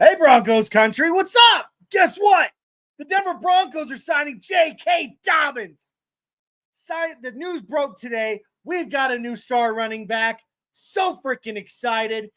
Hey, Broncos Country, what's up? Guess what? The Denver Broncos are signing JK Dobbins. The news broke today. We've got a new star running back. So freaking excited.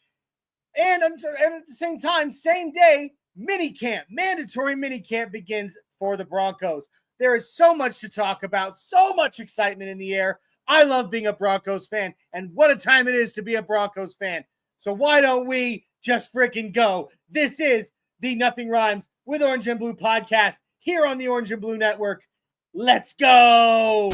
And at the same time, same day, mandatory minicamp begins for the Broncos. There is so much to talk about, so much excitement in the air. I love being a Broncos fan, and what a time it is to be a Broncos fan. So why don't we just freaking go? This is the Nothing Rhymes with Orange and Blue podcast here on the Orange and Blue Network. Let's go!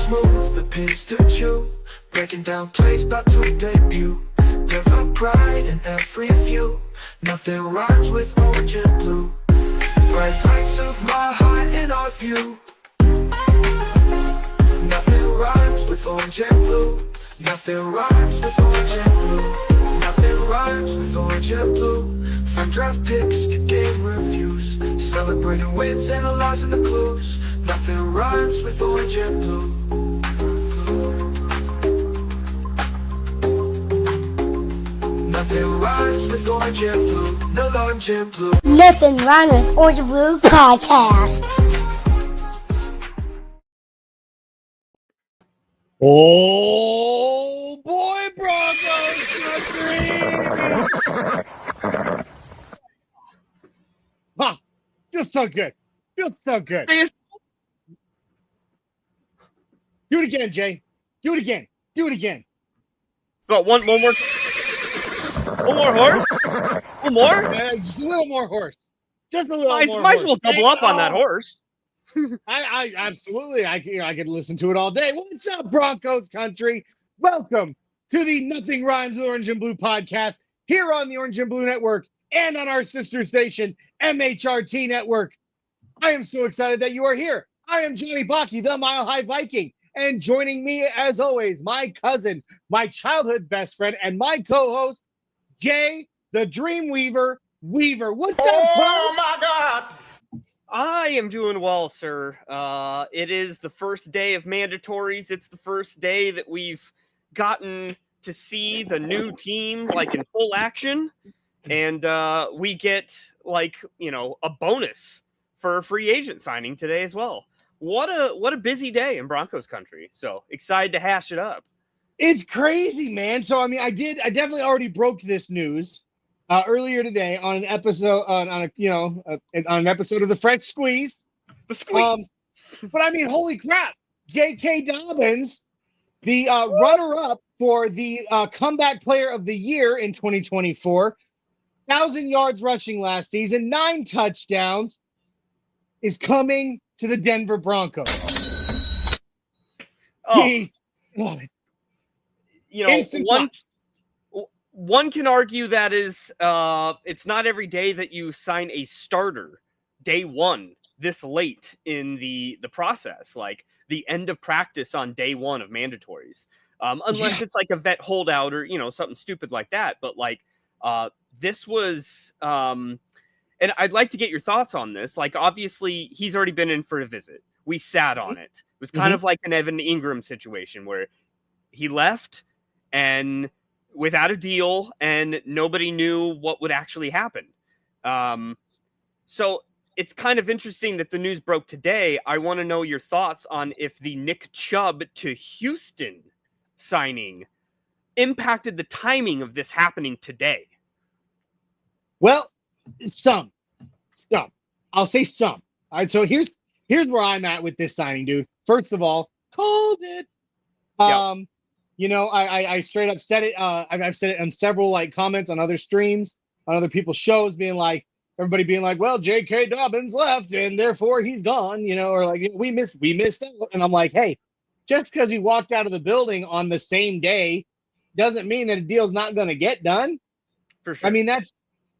Smooth, the pins to chew, breaking down plays about to debut. Denver pride in every view. Nothing rhymes with orange and blue. Bright lights of my heart in our view. Nothing rhymes with orange and blue. Nothing rhymes with orange and blue. Nothing rhymes with orange and blue. From draft picks to game reviews, celebrating wins, analyzing the clues. Nothing rhymes with orange and blue. Nothing rhymes with orange and blue. No orange and blue. Nothing rhymes with Orange and Blue podcast. Oh boy, Broncos country! Ah, feels so good. Feels so good. Do it again, Jay. Do it again. Do it again. Got one more. One more horse? One more? Just a little more horse. Just a little more. Might as well double up on that horse. I absolutely. I could listen to it all day. What's up, Broncos country? Welcome to the Nothing Rhymes with Orange and Blue podcast here on the Orange and Blue Network and on our sister station, MHRT Network. I am so excited that you are here. I am Johnny Baki, the Mile High Viking. And joining me, as always, my cousin, my childhood best friend, and my co-host, Jay, the Dreamweaver Weaver. What's up, bro? Oh, my God. I am doing well, sir. It is the first day of mandatories. It's the first day that we've gotten to see the new team, like, in full action. And we get, like, a bonus for a free agent signing today as well. What a busy day in Broncos country. So excited to hash it up. It's crazy, man. So, I definitely already broke this news earlier today on an episode on an episode of the French Squeeze. The Squeeze. But holy crap. JK Dobbins, the runner-up for the comeback player of the year in 2024, 1,000 yards rushing last season, 9 touchdowns, is coming to the Denver Broncos. One can argue that is it's not every day that you sign a starter day one this late in the process, like the end of practice on day one of mandatories, unless it's like a vet holdout or something stupid like that. But like this was and I'd like to get your thoughts on this. Like, obviously, he's already been in for a visit. We sat on it. It was kind of like an Evan Ingram situation where he left and without a deal and nobody knew what would actually happen. So it's kind of interesting that the news broke today. I want to know your thoughts on if the Nick Chubb to Houston signing impacted the timing of this happening today. Well, some. I'll say some. All right, so here's where I'm at with this signing, dude. First of all, called it. I straight up said it. I've said it in several comments on other streams, on other people's shows, everybody being like, well, JK Dobbins left and therefore he's gone, or like we missed out. And I'm like, hey, just because he walked out of the building on the same day doesn't mean that a deal's not going to get done. For sure. That's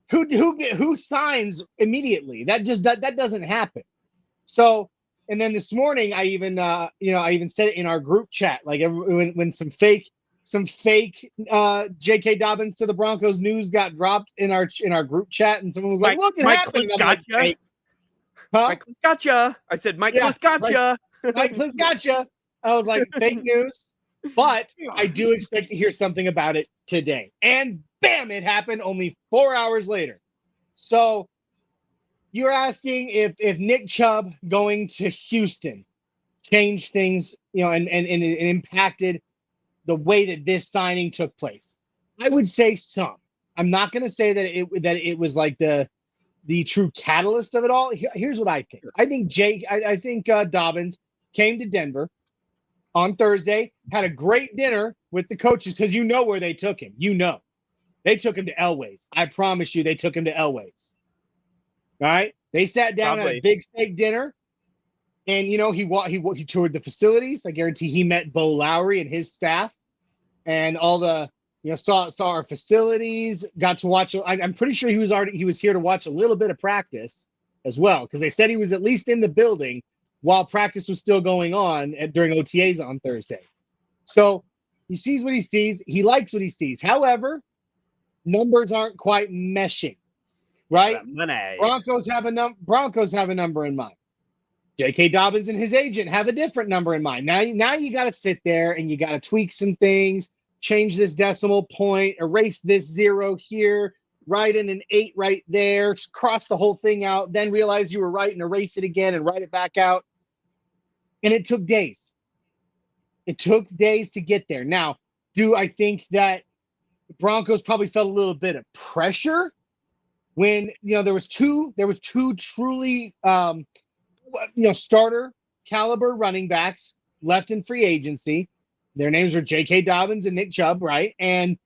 who signs immediately? That doesn't happen. So, and then this morning I even said it in our group chat, like when some fake JK Dobbins to the Broncos news got dropped in our group chat, and someone was like, "Look, it happened." And I'm like, "Fake." Huh? Mike Cliff gotcha. I said Mike Cliff gotcha. Mike Cliff gotcha. I was like, fake news. But I do expect to hear something about it today. And bam, it happened only 4 hours later. So you're asking if Nick Chubb going to Houston changed things, and impacted the way that this signing took place. I would say some. I'm not going to say that it was like the true catalyst of it all. Here's what I think. I think Dobbins came to Denver on Thursday, had a great dinner with the coaches, because where they took him. They took him to Elway's. I promise you, they took him to Elway's. All right, they sat down at a big steak dinner, and he toured the facilities. I guarantee he met Bo Lowry and his staff, and all the saw our facilities. Got to watch. I'm pretty sure he was here to watch a little bit of practice as well, because they said he was at least in the building while practice was still going on during OTAs on Thursday. So he sees what he sees. He likes what he sees. However, numbers aren't quite meshing, right? Broncos have a number in mind. JK Dobbins and his agent have a different number in mind. Now you got to sit there and you got to tweak some things, change this decimal point, erase this 0 here, write in an 8 right there, cross the whole thing out, then realize you were right and erase it again and write it back out. And it took days. It took days to get there. Now, do I think that the Broncos probably felt a little bit of pressure when there was two truly starter caliber running backs left in free agency. Their names were JK Dobbins and Nick Chubb, right? And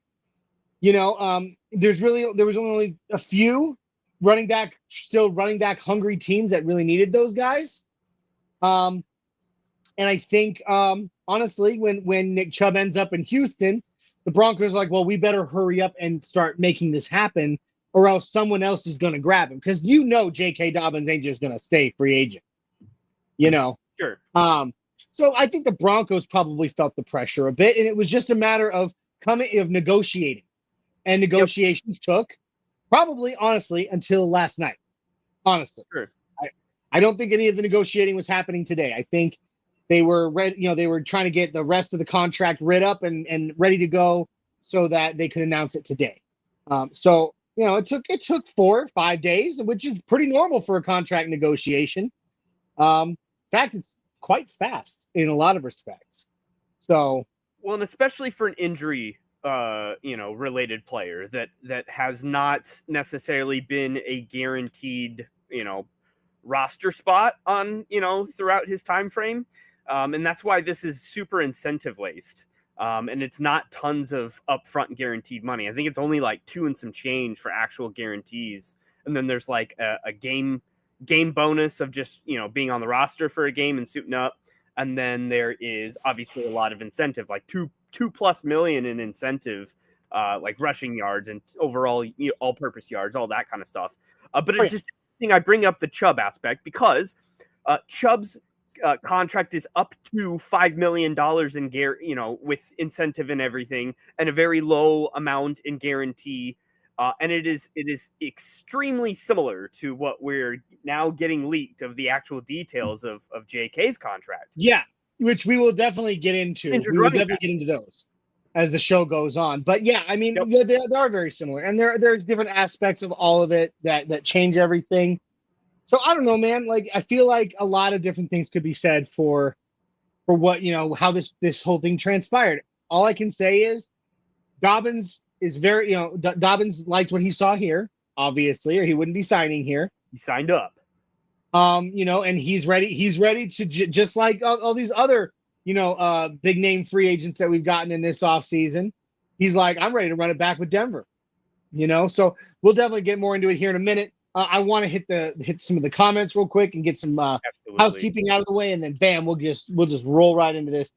there was only a few running back hungry teams that really needed those guys. And I think, honestly, when Nick Chubb ends up in Houston, the Broncos are like, well, we better hurry up and start making this happen, or else someone else is going to grab him. Because J.K. Dobbins ain't just going to stay free agent. Sure. So I think the Broncos probably felt the pressure a bit, and it was just a matter of negotiating. And negotiations took probably, honestly, until last night. Honestly. Sure. I don't think any of the negotiating was happening today. I think they were ready, they were trying to get the rest of the contract writ up and ready to go so that they could announce it today. So it took 4 or 5 days, which is pretty normal for a contract negotiation. In fact, it's quite fast in a lot of respects. So, well, and especially for an injury, related player that has not necessarily been a guaranteed, roster spot on, throughout his time frame. And that's why this is super incentive laced. And it's not tons of upfront guaranteed money. I think it's only like 2 and some change for actual guarantees. And then there's like a game bonus of just, being on the roster for a game and suiting up. And then there is obviously a lot of incentive, like $2+ million in incentive, like rushing yards and overall all-purpose yards, all that kind of stuff. But it's just interesting I bring up the Chubb aspect because Chubb's contract is up to $5 million in with incentive and everything, and a very low amount in guarantee. And it is extremely similar to what we're now getting leaked of the actual details of JK's contract. Yeah, which we will definitely get into. We will definitely get into those as the show goes on. But yeah, I mean, they are very similar, and there's different aspects of all of it that change everything. So I don't know, man. Like, I feel like a lot of different things could be said for what, how this whole thing transpired. All I can say is Dobbins is very, Dobbins liked what he saw here, obviously, or he wouldn't be signing here. He signed up. And he's ready. He's ready to just like all these other, big name free agents that we've gotten in this offseason. He's like, I'm ready to run it back with Denver. So we'll definitely get more into it here in a minute. I want to hit some of the comments real quick and get some housekeeping out of the way, and then bam, we'll just roll right into this.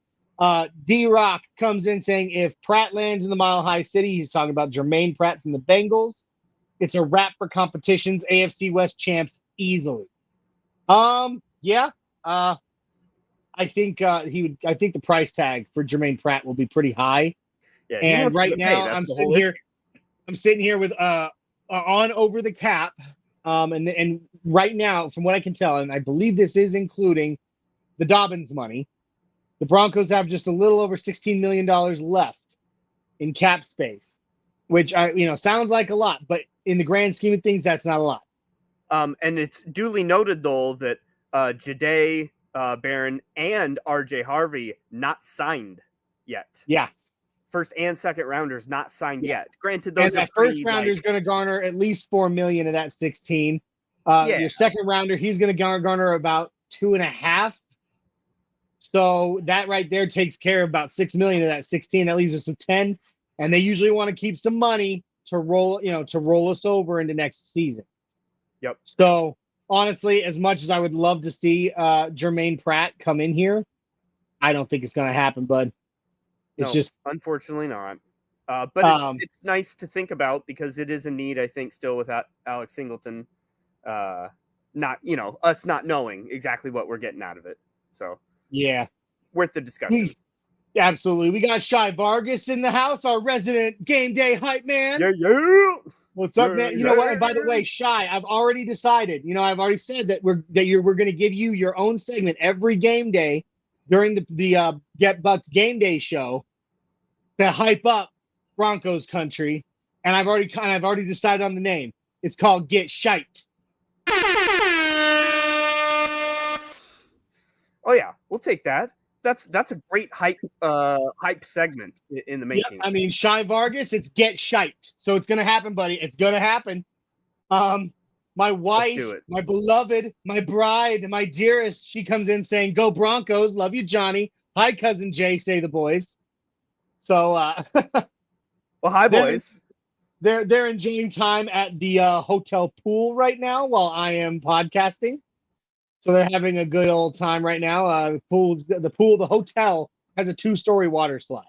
D-Rock comes in saying if Pratt lands in the Mile High City, he's talking about Jermaine Pratt from the Bengals. It's a wrap for competitions. AFC West champs easily. Yeah. I think I think the price tag for Jermaine Pratt will be pretty high. Yeah, he And wants right to pay. now That's I'm the sitting whole here. issue. I'm sitting here with on over the cap. And right now, from what I can tell, and I believe this is including the Dobbins money, the Broncos have just a little over $16 million left in cap space, which sounds like a lot, but in the grand scheme of things, that's not a lot. And it's duly noted though that Jade, Barron, and RJ Harvey not signed yet. Yeah. First and second rounders not signed yet. Granted, And those are that first pretty, rounder is going to garner at least $4 million of that 16. Yeah. Your second rounder, he's going to garner about 2.5. So that right there takes care of about $6 million of that 16. That leaves us with 10. And they usually want to keep some money to roll us over into next season. Yep. So honestly, as much as I would love to see Jermaine Pratt come in here, I don't think it's going to happen, bud. It's just unfortunately not. But it's nice to think about because it is a need, I think, still without Alex Singleton. Not us not knowing exactly what we're getting out of it. So yeah, worth the discussion. Absolutely. We got Shy Vargas in the house, our resident game day hype man. Yeah. What's up, man? You know what? And by the way, Shy, I've already decided. I've already said that we're going to give you your own segment every game day during the Get Bucks game day show to hype up Broncos Country, and I've already decided on the name. It's called Get Shite. Oh yeah, we'll take that. That's a great hype segment in the making. Yeah, I mean, Shy Vargas, it's Get Shite. So it's gonna happen, buddy. It's gonna happen. My wife, my beloved, my bride, my dearest, she comes in saying, "Go Broncos, love you, Johnny." Hi, cousin Jay, say the boys. So well, hi boys. They're enjoying time at the hotel pool right now while I am podcasting. So they're having a good old time right now. The hotel has a 2-story water slide.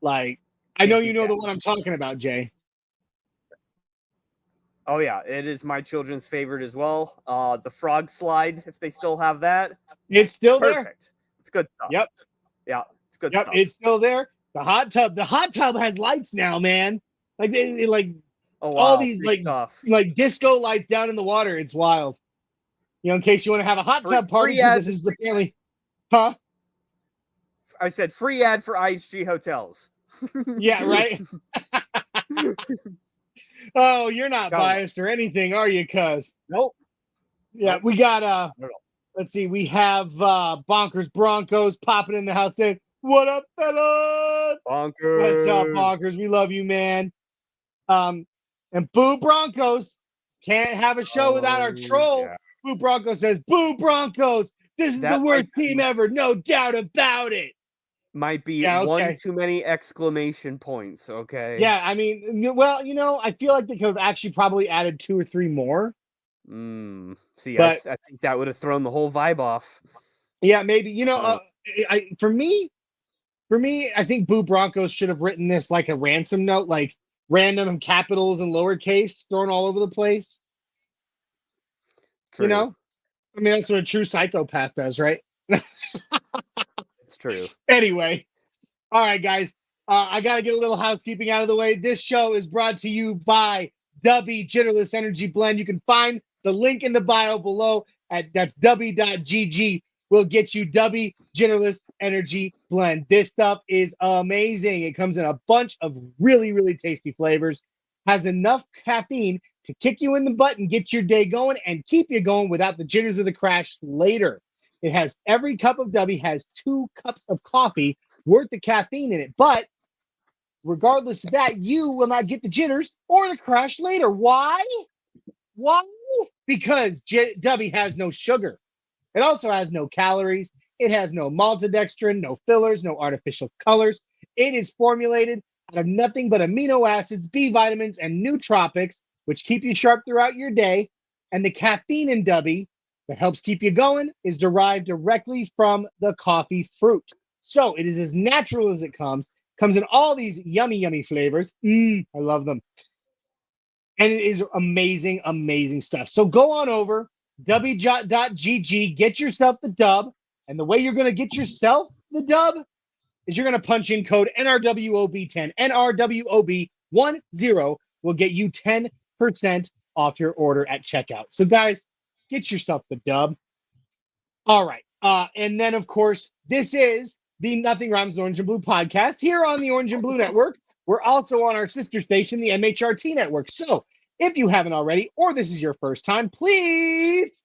Like, I know you know the one I'm talking about, Jay. Oh yeah, it is my children's favorite as well. The frog slide, if they still have that. It's still there. Perfect. It's good stuff. Yep. Yeah, it's good stuff. It's still there. The hot tub has lights now, man. Like all these like disco lights down in the water. It's wild. In case you want to have a hot tub party, this is apparently, huh? I said free ad for IHG hotels. Yeah, right. Oh, you're not biased or anything, are you, cuz? Nope. Yeah, we got let's see, we have Bonkers Broncos popping in the house saying, "What up, fellas?" Bonkers. What's up, Bonkers? We love you, man. And Boo Broncos can't have a show without our troll. Yeah. Boo Broncos says, "Boo Broncos, this is the worst team ever, no doubt about it." Might be one too many exclamation points, okay? Yeah, I mean, well, I feel like they could have actually probably added 2 or 3 more. See, I think that would have thrown the whole vibe off. Yeah, maybe. For me, I think Boo Broncos should have written this like a ransom note, like random capitals and lowercase thrown all over the place. True. I mean, that's what a true psychopath does, right? It's true. Anyway, all right, guys. I got to get a little housekeeping out of the way. This show is brought to you by Dubby Genderless Energy Blend. You can find the link in the bio below that's dubby.gg. We'll get you Dubby Genderless Energy Blend. This stuff is amazing. It comes in a bunch of really, really tasty flavors. Has enough caffeine to kick you in the butt and get your day going and keep you going without the jitters or the crash later. It has every cup of Dubby has 2 cups of coffee worth of caffeine in it. But regardless of that, you will not get the jitters or the crash later. Why? Because Dubby has no sugar. It also has no calories. It has no maltodextrin, no fillers, no artificial colors. It is formulated out of nothing but amino acids, B vitamins, and nootropics, which keep you sharp throughout your day. And the caffeine in Dubby that helps keep you going is derived directly from the coffee fruit. So it is as natural as it comes in all these yummy, yummy flavors. I love them. And it is amazing, amazing stuff. So go on over, wjot.gg, get yourself the dub. And the way you're going to get yourself the dub is you're going to punch in code NRWOB10. NRWOB10 will get you 10% off your order at checkout. So, guys, get yourself the dub. All right. And then, of course, this is the Nothing Rhymes with Orange and Blue podcast here on the Orange and Blue Network. We're also on our sister station, the MHRT Network. So if you haven't already, or this is your first time, please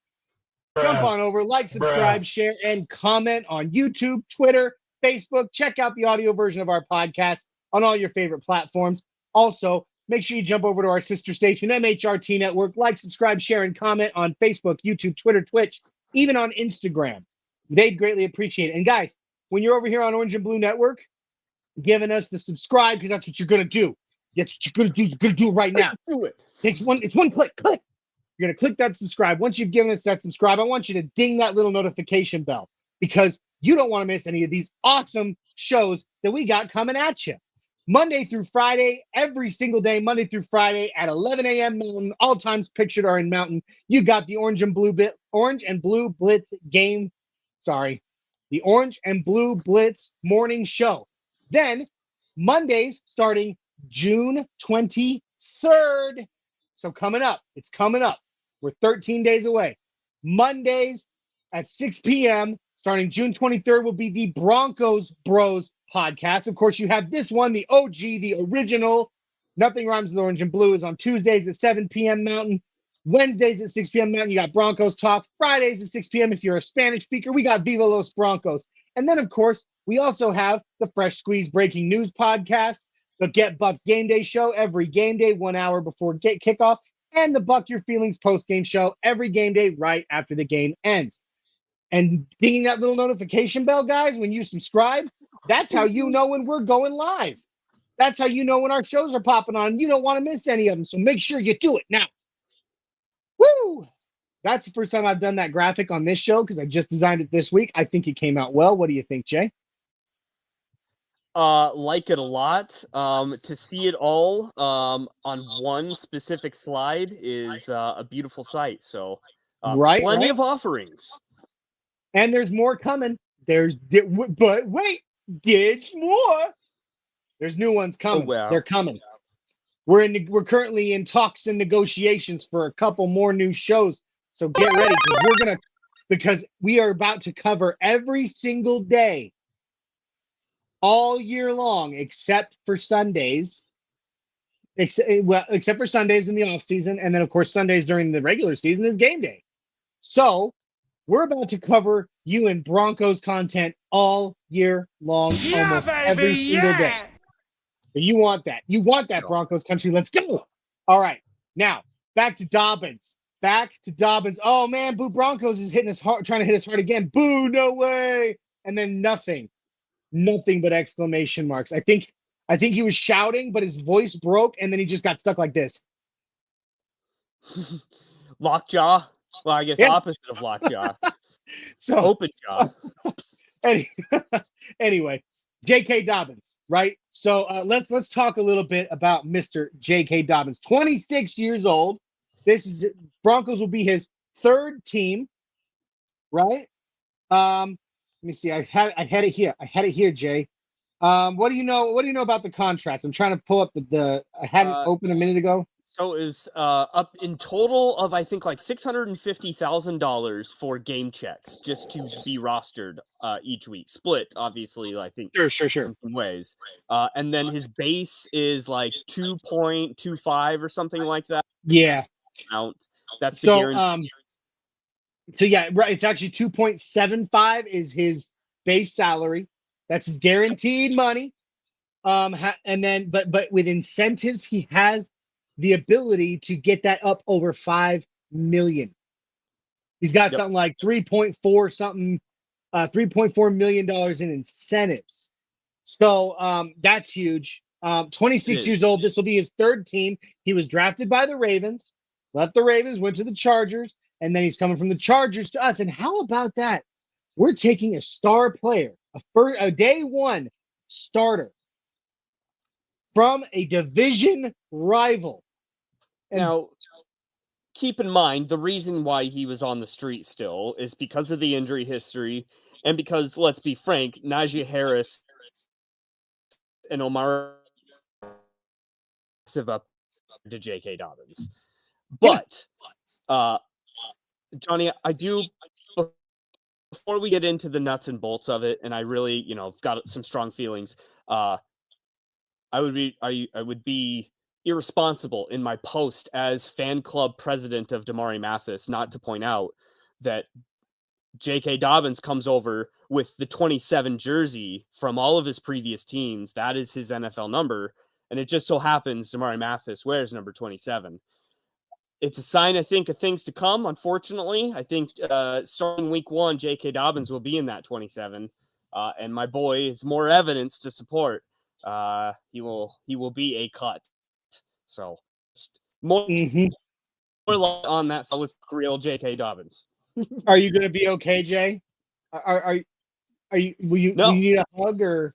jump on over, like, subscribe, share, and comment on YouTube, Twitter, Facebook. Check out the audio version of our podcast on all your favorite platforms. Also, make sure you jump over to our sister station, MHRT Network. Like, subscribe, share, and comment on Facebook, YouTube, Twitter, Twitch, even on Instagram. They'd greatly appreciate it. And guys, when you're over here on Orange and Blue Network, giving us the subscribe, because that's what you're going to do. That's what you're going to do. You're going to do it right now. Do it. It's one click. You're going to click that subscribe. Once you've given us that subscribe, I want you to ding that little notification bell, because you don't want to miss any of these awesome shows that we got coming at you. Monday through Friday, every single day, Monday through Friday at 11 a.m. Mountain. All times pictured are in Mountain. You got the Orange and Blue Blitz game. Sorry, the Orange and Blue Blitz morning show. Then Mondays starting June 23rd. So coming up, it's coming up. We're 13 days away. Mondays at 6 p.m. starting June 23rd will be the Broncos Bros podcast. Of course, you have this one, the OG, the original. Nothing Rhymes with Orange and Blue is on Tuesdays at 7 p.m. Mountain. Wednesdays at 6 p.m. Mountain, you got Broncos Talk. Fridays at 6 p.m. if you're a Spanish speaker, we got Viva Los Broncos. And then, of course, we also have the Fresh Squeeze Breaking News podcast, the Get Bucked Game Day show every game day, 1 hour before kickoff, and the Buck Your Feelings post-game show every game day right after the game ends. And dinging that little notification bell, guys, when you subscribe, that's how you know when we're going live. That's how you know when our shows are popping on. You don't want to miss any of them, so make sure you do it now. Woo! That's the first time I've done that graphic on this show because I just designed it this week. I think it came out well. What do you think, Jay? Like it a lot. To see it all on one specific slide is a beautiful sight. So plenty of offerings. And there's more coming. But wait, there's more. There's new ones coming. Oh, wow. They're coming. We're currently in talks and negotiations for a couple more new shows. So get ready because we are about to cover every single day all year long, except for Sundays. Except for Sundays in the off season, and then of course Sundays during the regular season is game day. So we're about to cover you in Broncos content all year long, almost every single day. You want that. You want that, Broncos country. Let's go. All right. Now, back to Dobbins. Oh, man, Boo Broncos is hitting us hard, trying to hit us hard again. Boo, no way. And then nothing but exclamation marks. I think he was shouting, but his voice broke, and then he just got stuck like this. Lockjaw. Well, I guess opposite of lockjaw. So open jaw. Anyway, JK Dobbins, right? So let's talk a little bit about Mr. JK Dobbins. 26 years old. Broncos will be his third team, right? Let me see. I had it here, Jay. What do you know about the contract? I'm trying to pull up I had it open a minute ago. So it was up in total of I think like $650,000 for game checks just to be rostered each week, split obviously. I think sure in ways, and then his base is like 2.25 or something like that. Yeah, that's the guarantee. So yeah, right. It's actually 2.75 is his base salary. That's his guaranteed money. And then but with incentives, he has the ability to get that up over $5 million. He's got something like $3.4 million in incentives. So that's huge. 26 years old. This will be his third team. He was drafted by the Ravens, left the Ravens, went to the Chargers, and then he's coming from the Chargers to us. And how about that? We're taking a star player, a day one starter from a division rival. Now, keep in mind, the reason why he was on the street still is because of the injury history and because, let's be frank, Najee Harris and Omar up to JK Dobbins. But, Johnny, I do, before we get into the nuts and bolts of it, and I really, got some strong feelings, I would be irresponsible in my post as fan club president of Damari Mathis not to point out that JK Dobbins comes over with the 27 jersey from all of his previous teams. That is his NFL number. And it just so happens Damari Mathis wears number 27. It's a sign, I think, of things to come. Unfortunately, I think starting week 1, JK Dobbins will be in that 27. And my boy is more evidence to support. He will be a cut. So more on that. So with real JK Dobbins. Are you going to be okay, Jay? Are you? Will you need a hug or?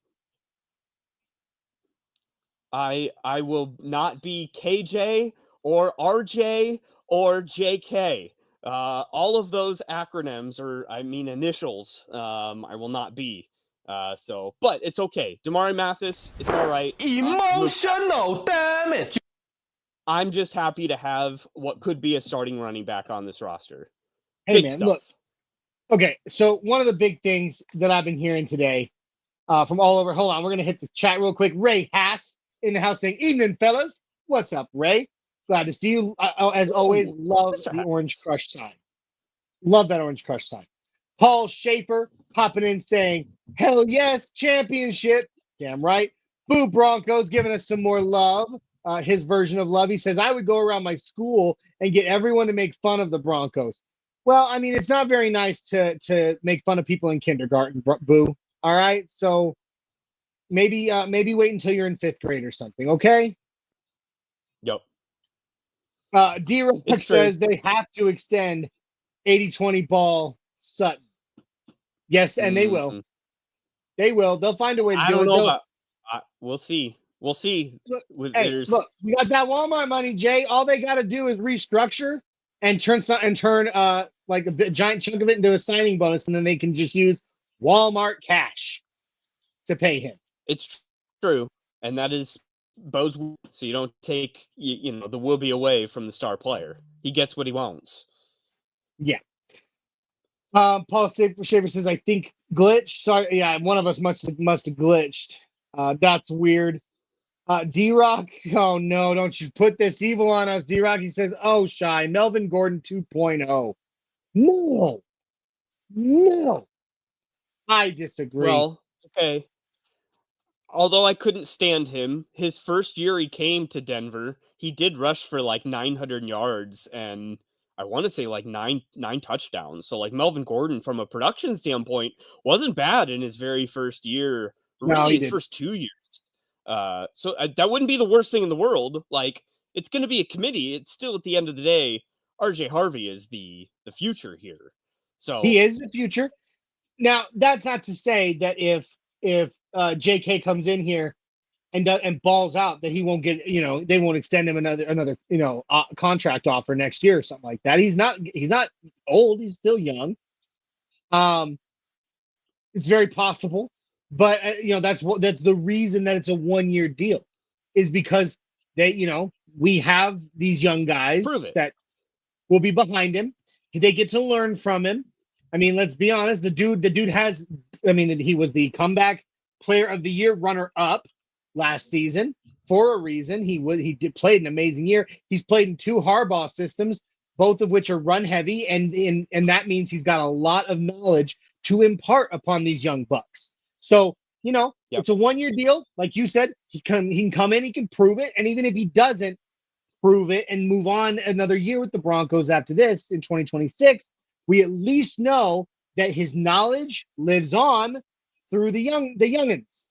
I will not be KJ or RJ or JK. All of those acronyms initials. I will not be. But it's okay. Damari Mathis, it's all right. Emotional damage. I'm just happy to have what could be a starting running back on this roster. Hey, Big man, stuff. look. Okay, so one of the big things that I've been hearing today from all over. Hold on, we're going to hit the chat real quick. Ray Haas in the house saying, "Evening, fellas. What's up, Ray? Glad to see you. As always, love Mr. the Haas. Orange Crush sign. Love that Orange Crush sign." Paul Schaefer popping in saying, "Hell yes, championship." Damn right. Boo Broncos giving us some more love. His version of love. He says, "I would go around my school and get everyone to make fun of the Broncos." Well, I mean, it's not very nice to make fun of people in kindergarten, Boo. All right, so maybe wait until you're in 5th grade or something, okay? Yep. D-Rock says they have to extend 80-20 ball Sutton. Yes, and they will. They will. They'll find a way to do it. I don't know about. We'll see. We'll see. Look, look, we got that Walmart money, Jay. All they got to do is restructure and turn like a giant chunk of it into a signing bonus, and then they can just use Walmart cash to pay him. It's true, and that is Bo's. So you don't take the will be away from the star player. He gets what he wants. Yeah. Paul Schaefer says, "I think glitch." Sorry, yeah, one of us must have glitched. That's weird. D-Rock, oh no, don't you put this evil on us, D-Rock. He says, "Oh, shy, Melvin Gordon 2.0. No. I disagree. Well, okay. Although I couldn't stand him, his first year he came to Denver, he did rush for like 900 yards and I want to say like nine touchdowns. So like Melvin Gordon, from a production standpoint, wasn't bad in his very first year. Really, his first 2 years. So that wouldn't be the worst thing in the world. Like, it's going to be a committee. It's still, at the end of the day, RJ Harvey is the future here. So he is the future. Now, that's not to say that if JK comes in here and balls out, that he won't get, they won't extend him another contract offer next year or something like that. He's not old. He's still young. It's very possible. But that's the reason that it's a 1-year deal, is because we have these young guys that will be behind him. They get to learn from him. I mean, let's be honest. The dude has. I mean, he was the comeback player of the year runner-up last season for a reason. He played an amazing year. He's played in 2 Harbaugh systems, both of which are run heavy, and that means he's got a lot of knowledge to impart upon these young bucks. So, It's a 1-year deal. Like you said, he can come in, he can prove it. And even if he doesn't prove it and move on another year with the Broncos after this in 2026, we at least know that his knowledge lives on through the youngins.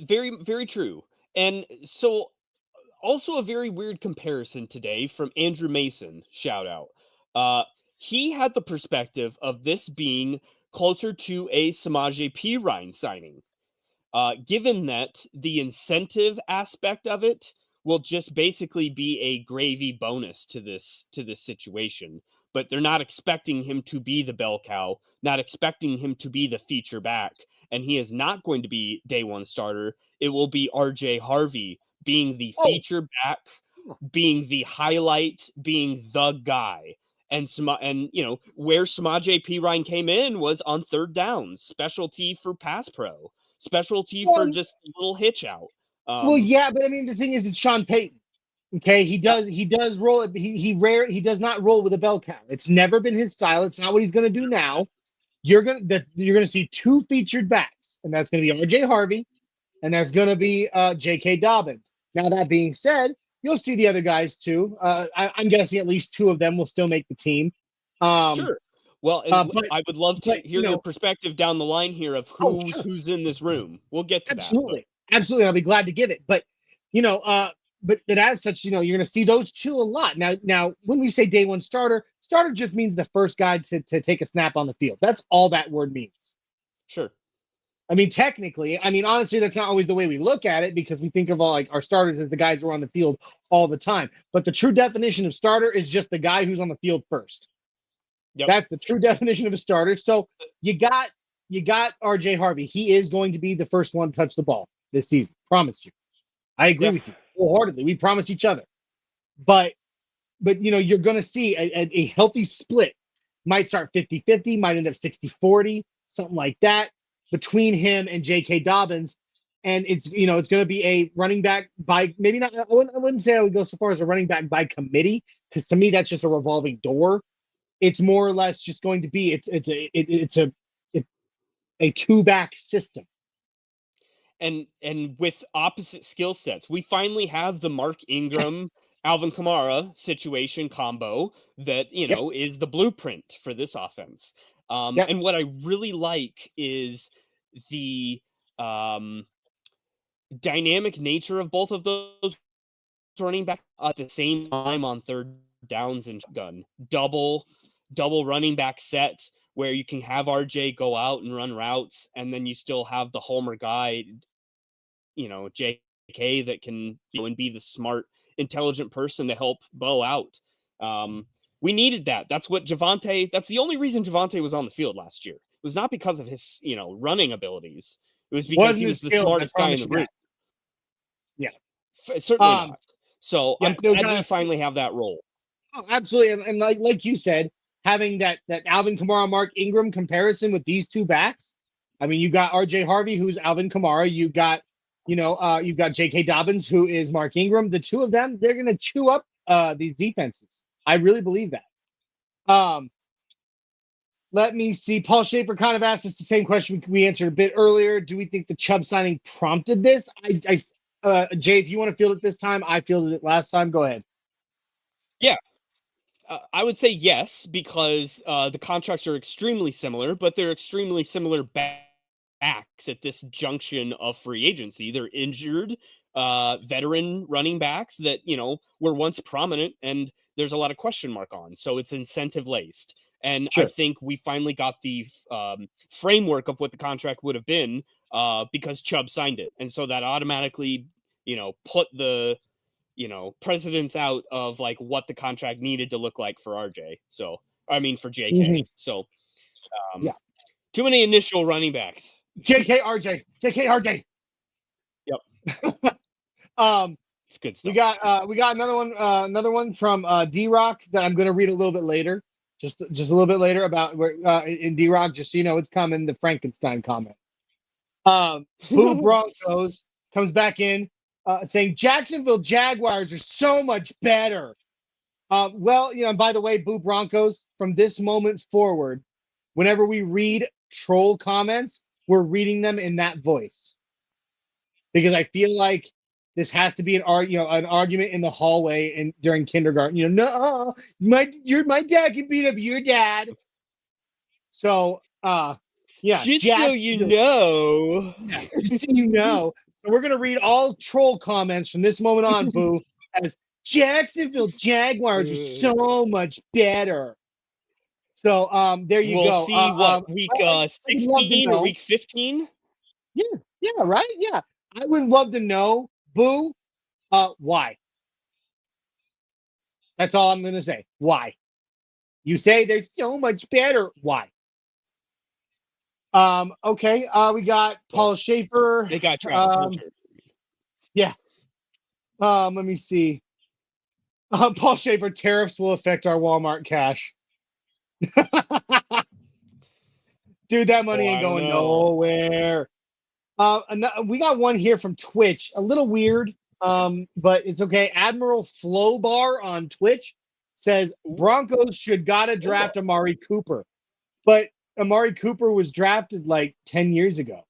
Very, very true. And so also a very weird comparison today from Andrew Mason, shout out. He had the perspective of this being closer to a Samaje Perine signing, given that the incentive aspect of it will just basically be a gravy bonus to this situation. But they're not expecting him to be the bell cow, not expecting him to be the feature back, and he is not going to be day one starter. It will be RJ Harvey being the feature back, being the highlight, being the guy. And where Samaje Perine came in was on third downs, specialty for pass pro, specialty for just a little hitch out. Well, yeah, but I mean, the thing is, it's Sean Payton. Okay, he does roll it. He does not roll with a bell cow. It's never been his style. It's not what he's going to do now. You're gonna see two featured backs, and that's going to be RJ Harvey, and that's going to be JK Dobbins. Now, that being said, you'll see the other guys too. I'm guessing at least two of them will still make the team. Sure. Well, I would love to hear your perspective down the line here of who's in this room. We'll get to absolutely. Absolutely, I'll be glad to give it. But but as such, you're going to see those two a lot. Now, when we say day one starter just means the first guy to take a snap on the field. That's all that word means. Sure. I mean, technically, honestly, that's not always the way we look at it, because we think of all like our starters as the guys who are on the field all the time. But the true definition of starter is just the guy who's on the field first. Yep. That's the true definition of a starter. So you got RJ Harvey. He is going to be the first one to touch the ball this season. Promise you. I agree with you wholeheartedly. We promise each other. But you're going to see a healthy split. Might start 50-50, might end up 60-40, something like that, between him and JK Dobbins. And it's going to be a running back by, maybe not, I wouldn't say I would go so far as a running back by committee, because to me that's just a revolving door. It's more or less just going to be it's a two-back system. And with opposite skill sets, we finally have the Mark Ingram, Alvin Kamara situation combo that, is the blueprint for this offense. And what I really like is the dynamic nature of both of those running back at the same time on third downs and shotgun. Double running back set where you can have RJ go out and run routes, and then you still have the homer guy, JK, that can and be the smart, intelligent person to help Bo out. We needed that. That's what Javonte. That's the only reason Javonte was on the field last year. It was not because of his, running abilities. It was because he was the smartest guy in the room. Yeah, certainly not. So I'm glad we finally have that role. Oh, absolutely, and like you said, having that Alvin Kamara, Mark Ingram comparison with these two backs. I mean, you got RJ Harvey, who's Alvin Kamara. You've got JK Dobbins, who is Mark Ingram. The two of them, they're going to chew up these defenses. I really believe that. Let me see. Paul Schaefer kind of asked us the same question we answered a bit earlier. Do we think the Chubb signing prompted this? Jay, if you want to field it this time, I fielded it last time. Go ahead. Yeah. I would say yes, because the contracts are extremely similar, but they're extremely similar backs at this junction of free agency. They're injured veteran running backs that, were once prominent, and there's a lot of question mark on. So it's incentive laced. And sure. I think we finally got the framework of what the contract would have been because Chubb signed it. And so that automatically, put the precedence out of like what the contract needed to look like for RJ. So, for JK. Mm-hmm. So, too many initial running backs. JK RJ. Yep. It's good stuff. We got another one from D-Rock that I'm going to read a little bit later. Just a little bit later about where in D-Rock, just so you know, it's coming, the Frankenstein comment. Boo Broncos comes back in saying Jacksonville Jaguars are so much better. By the way, Boo Broncos, from this moment forward, whenever we read troll comments, we're reading them in that voice. Because I feel like this has to be an argument in the hallway and during kindergarten. No, my dad can beat up your dad. So, just so you know. Just so you know. So we're gonna read all troll comments from this moment on, Boo, as Jacksonville Jaguars are so much better. So, there you go. We'll see week 16 or week 15. Yeah, right. Yeah, I would love to know. Boo, Why? That's all I'm going to say. Why? You say they're so much better. Why? Okay. We got Paul Schaefer. They got Travis Hunter. Yeah. Let me see. Paul Schaefer, tariffs will affect our Walmart cash. Dude, that money ain't going nowhere. We got one here from Twitch. A little weird, but it's okay. Admiral Flowbar on Twitch says Broncos should gotta draft Amari Cooper, but Amari Cooper was drafted like 10 years ago.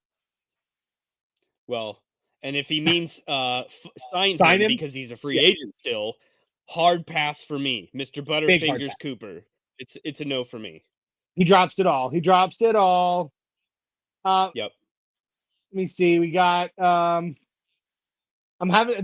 Well, and if he means sign him because he's a free Yeah. agent still, hard pass for me, Mr. Butterfingers Cooper. It's a no for me. He drops it all. Yep. Let me see. We got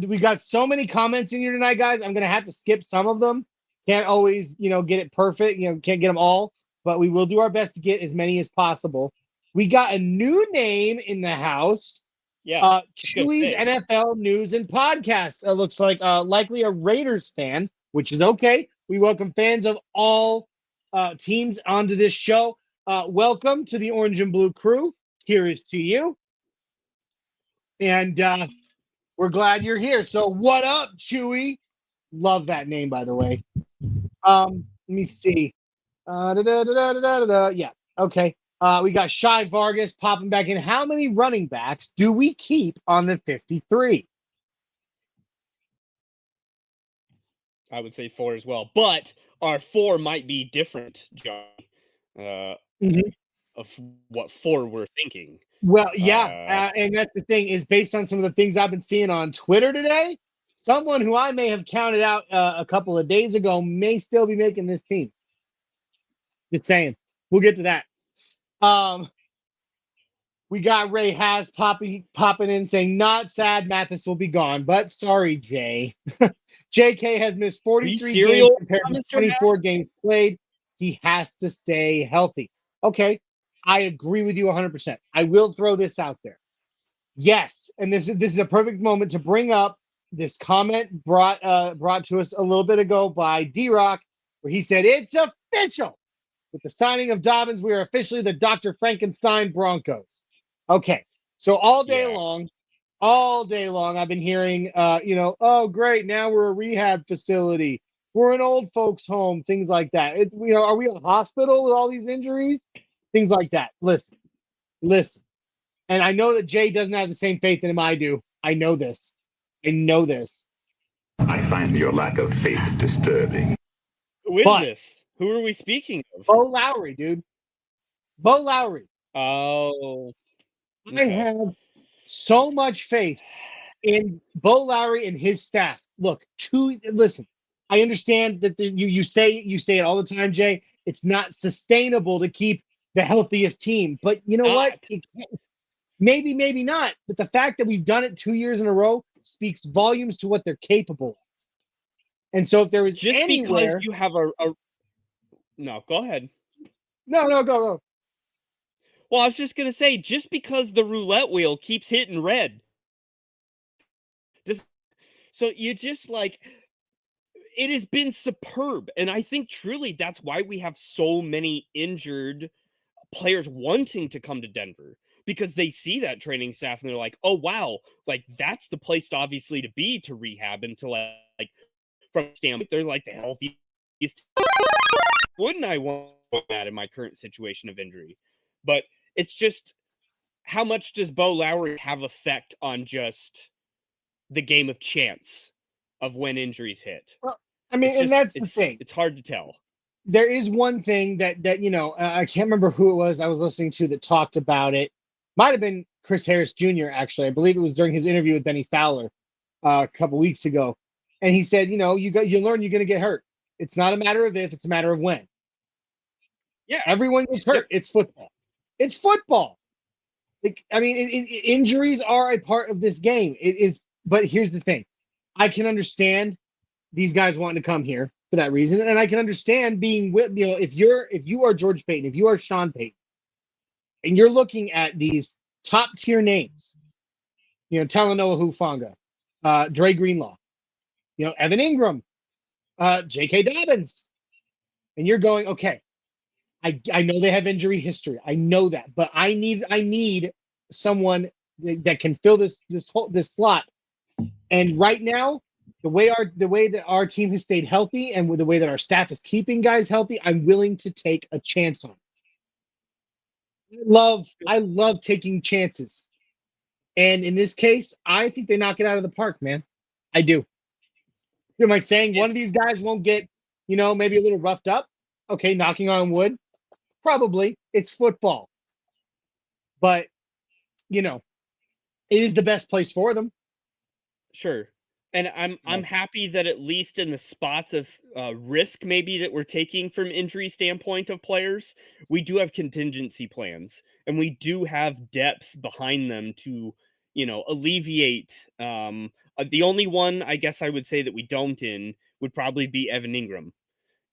we got so many comments in here tonight, guys. I'm gonna have to skip some of them. Can't always, get it perfect. Can't get them all, but we will do our best to get as many as possible. We got a new name in the house. Yeah. Chewy's NFL News and Podcast. It looks like likely a Raiders fan, which is okay. We welcome fans of all teams onto this show. Welcome to the Orange and Blue crew. Here is to you. And we're glad you're here. So what up, Chewy? Love that name, by the way. Let me see. Yeah, okay. We got Shy Vargas popping back in. How many running backs do we keep on the 53? I would say 4 as well, but our 4 might be different, John, of what 4 we're thinking. Well, yeah, and that's the thing is based on some of the things I've been seeing on Twitter today, someone who I may have counted out a couple of days ago may still be making this team. Just saying. We'll get to that. We got Ray Haas popping in saying, not sad Mathis will be gone, but sorry, Jay. JK has missed 43 games compared to 24 games played. He has to stay healthy. Okay, I agree with you 100%. I will throw this out there. Yes, and this is a perfect moment to bring up this comment brought to us a little bit ago by D-Rock, where he said, it's official. With the signing of Dobbins, we are officially the Dr. Frankenstein Broncos. Okay, so all day long, I've been hearing, oh, great, now we're a rehab facility. We're an old folks' home, things like that. Are we a hospital with all these injuries? Things like that. Listen. And I know that Jay doesn't have the same faith in him I do. I know this. I find your lack of faith disturbing. Who is this? Who are we speaking of? Bo Lowry, dude. Bo Lowry. Oh. Okay. I have so much faith in Bo Lowry and his staff. Look, listen, I understand that you say it all the time, Jay. It's not sustainable to keep the healthiest team. But you know what? Maybe not. But the fact that we've done it 2 years in a row speaks volumes to what they're capable of. And so if there was just anywhere... because you have a No, go ahead. No, go. Well, I was just going to say, just because the roulette wheel keeps hitting red. So you just it has been superb. And I think truly that's why we have so many injured players wanting to come to Denver, because they see that training staff and they're like, oh, wow, that's the place to obviously to be to rehab and to from standpoint, they're the healthiest. Wouldn't I want that in my current situation of injury? But it's just, how much does Bo Lowry have effect on just the game of chance of when injuries hit? Well, I mean, that's the thing. It's hard to tell. There is one thing that I can't remember who it was I was listening to that talked about it. Might have been Chris Harris Jr., actually. I believe it was during his interview with Benny Fowler a couple weeks ago. And he said, you learn you're going to get hurt. It's not a matter of if, it's a matter of when. Yeah. Everyone gets hurt. Yep. It's football. Injuries are a part of this game. It is, but here's the thing. I can understand these guys wanting to come here for that reason. And I can understand being with, if you are George Payton, if you are Sean Payton, and you're looking at these top tier names, Talanoa Hufanga, Dre Greenlaw, Evan Ingram, JK Dobbins. And you're going, okay, I know they have injury history. I know that, but I need someone that can fill this slot. And right now, the way that our team has stayed healthy and with the way that our staff is keeping guys healthy, I'm willing to take a chance on it. I love taking chances. And in this case, I think they knock it out of the park, man. I do. Am I saying one of these guys won't get, maybe a little roughed up? Okay, knocking on wood. Probably. It's football. But, it is the best place for them. Sure. And I'm happy that at least in the spots of risk maybe that we're taking from injury standpoint of players, we do have contingency plans and we do have depth behind them to, alleviate. The only one I guess I would say that we don't in would probably be Evan Ingram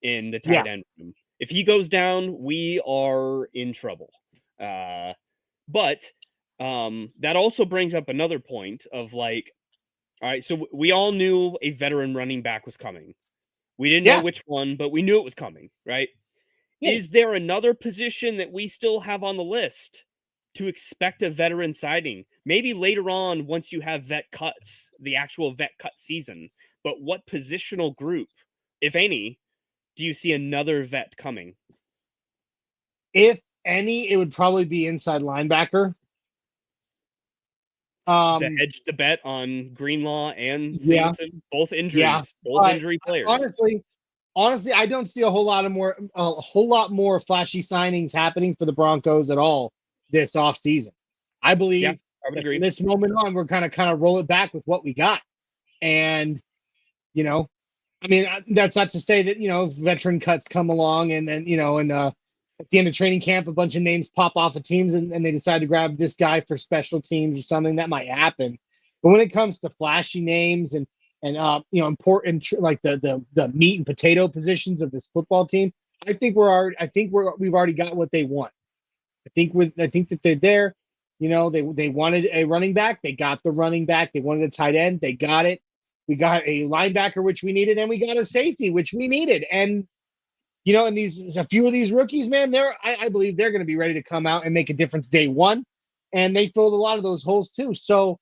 in the tight end room. If he goes down, we are in trouble. But that also brings up another point of like, all right, so we all knew a veteran running back was coming. We didn't know which one, but we knew it was coming, right? Yeah. Is there another position that we still have on the list to expect a veteran signing? Maybe later on, once you have vet cuts, the actual vet cut season. But what positional group, if any, do you see another vet coming? If any, it would probably be inside linebacker. To hedge the bet on Greenlaw and Singleton, both injuries, both injury players. Honestly, I don't see a whole lot more flashy signings happening for the Broncos at all this offseason. I believe I would agree. From this moment on, we're kind of roll it back with what we got. And, that's not to say that, veteran cuts come along and then, at the end of training camp, a bunch of names pop off of teams and they decide to grab this guy for special teams or something. That might happen. But when it comes to flashy names and important like the meat and potato positions of this football team, I think we've already got what they want. I think that they're there. They wanted a running back, they got the running back. They wanted a tight end, they got it. We got a linebacker, which we needed, and we got a safety, which we needed. And and a few of these rookies, man, I believe they're going to be ready to come out and make a difference day one. And they filled a lot of those holes too. So,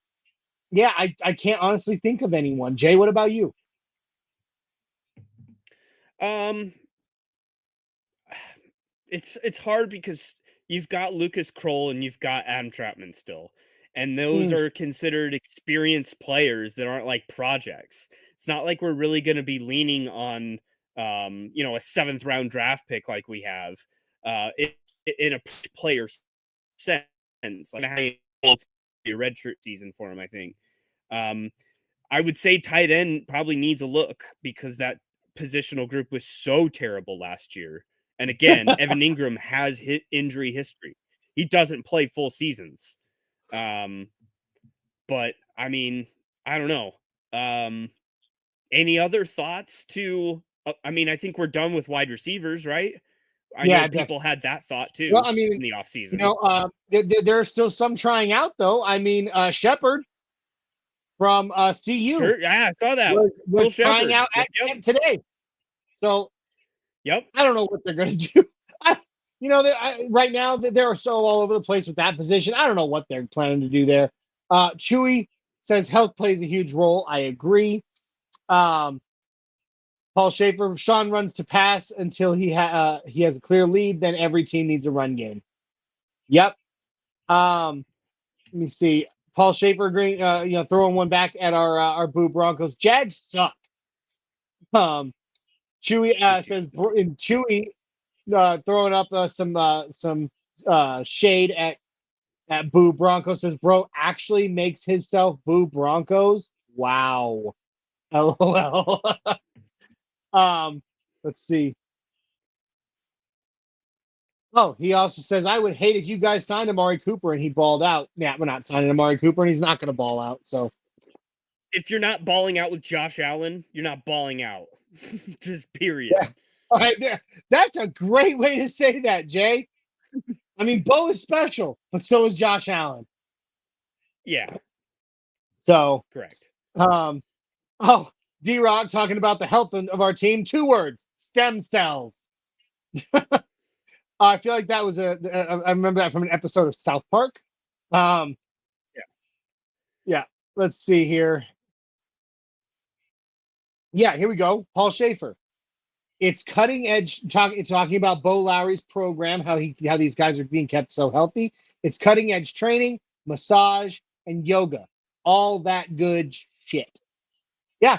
yeah, I can't honestly think of anyone. Jay, what about you? It's hard because you've got Lucas Kroll and you've got Adam Trautman still. And those are considered experienced players that aren't like projects. It's not like we're really going to be leaning on a 7th round draft pick like we have in a player sense, like a redshirt season for him. I think I would say tight end probably needs a look because that positional group was so terrible last year. And again, Evan Ingram has hit injury history. He doesn't play full seasons. But I mean, I don't know. Any other thoughts to? I think we're done with wide receivers, right? I know people had that thought too. Well, in the offseason. There are still some trying out though. Shepard from CU. Sure, yeah, I saw that. Was trying out at camp today. So, I don't know what they're going to do. Right now they're so all over the place with that position. I don't know what they're planning to do there. Chewy says health plays a huge role. I agree. Paul Schaefer, Sean runs to pass until he has a clear lead. Then every team needs a run game. Yep. Let me see. Paul Schaefer agreeing. Throwing one back at our Boo Broncos. Jags suck. Chewy says Chewy throwing up some shade at Boo Broncos. Says bro actually makes himself Boo Broncos. Wow. LOL. Let's see. Oh, he also says, I would hate if you guys signed Amari Cooper and he balled out. Yeah, we're not signing Amari Cooper and he's not going to ball out. So if you're not balling out with Josh Allen, you're not balling out. Just period. Yeah. All right, there. That's a great way to say that, Jay. I mean, Bo is special, but so is Josh Allen. Yeah. So correct. D-Rock talking about the health of our team. 2 words: stem cells. I feel like that was I remember that from an episode of South Park. Um, yeah. Let's see here. Yeah, here we go. Paul Schaefer. It's cutting edge talking about Bo Lowry's program, how these guys are being kept so healthy. It's cutting edge training, massage, and yoga. All that good shit. Yeah.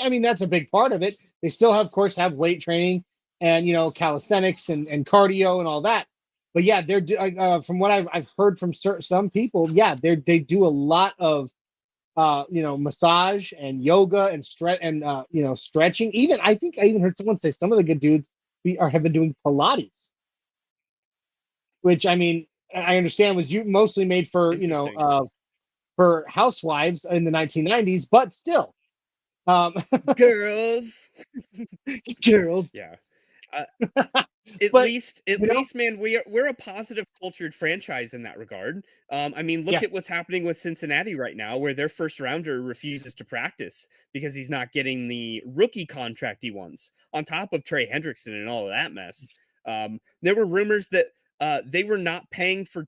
I mean, that's a big part of it. They still of course have weight training and calisthenics and cardio and all that. But yeah, they're from what I've heard from some people, yeah, they do a lot of massage and yoga and stretching. Even I think I even heard someone say some of the good dudes have been doing Pilates, which I mean I understand was mostly made for for housewives in the 1990s, but still, Girls. girls. Yeah. At But, least, man, we're a positive cultured franchise in that regard. I mean, look at what's happening with Cincinnati right now, where their first rounder refuses to practice because he's not getting the rookie contract he wants, on top of Trey Hendrickson and all of that mess. There were rumors that they were not paying for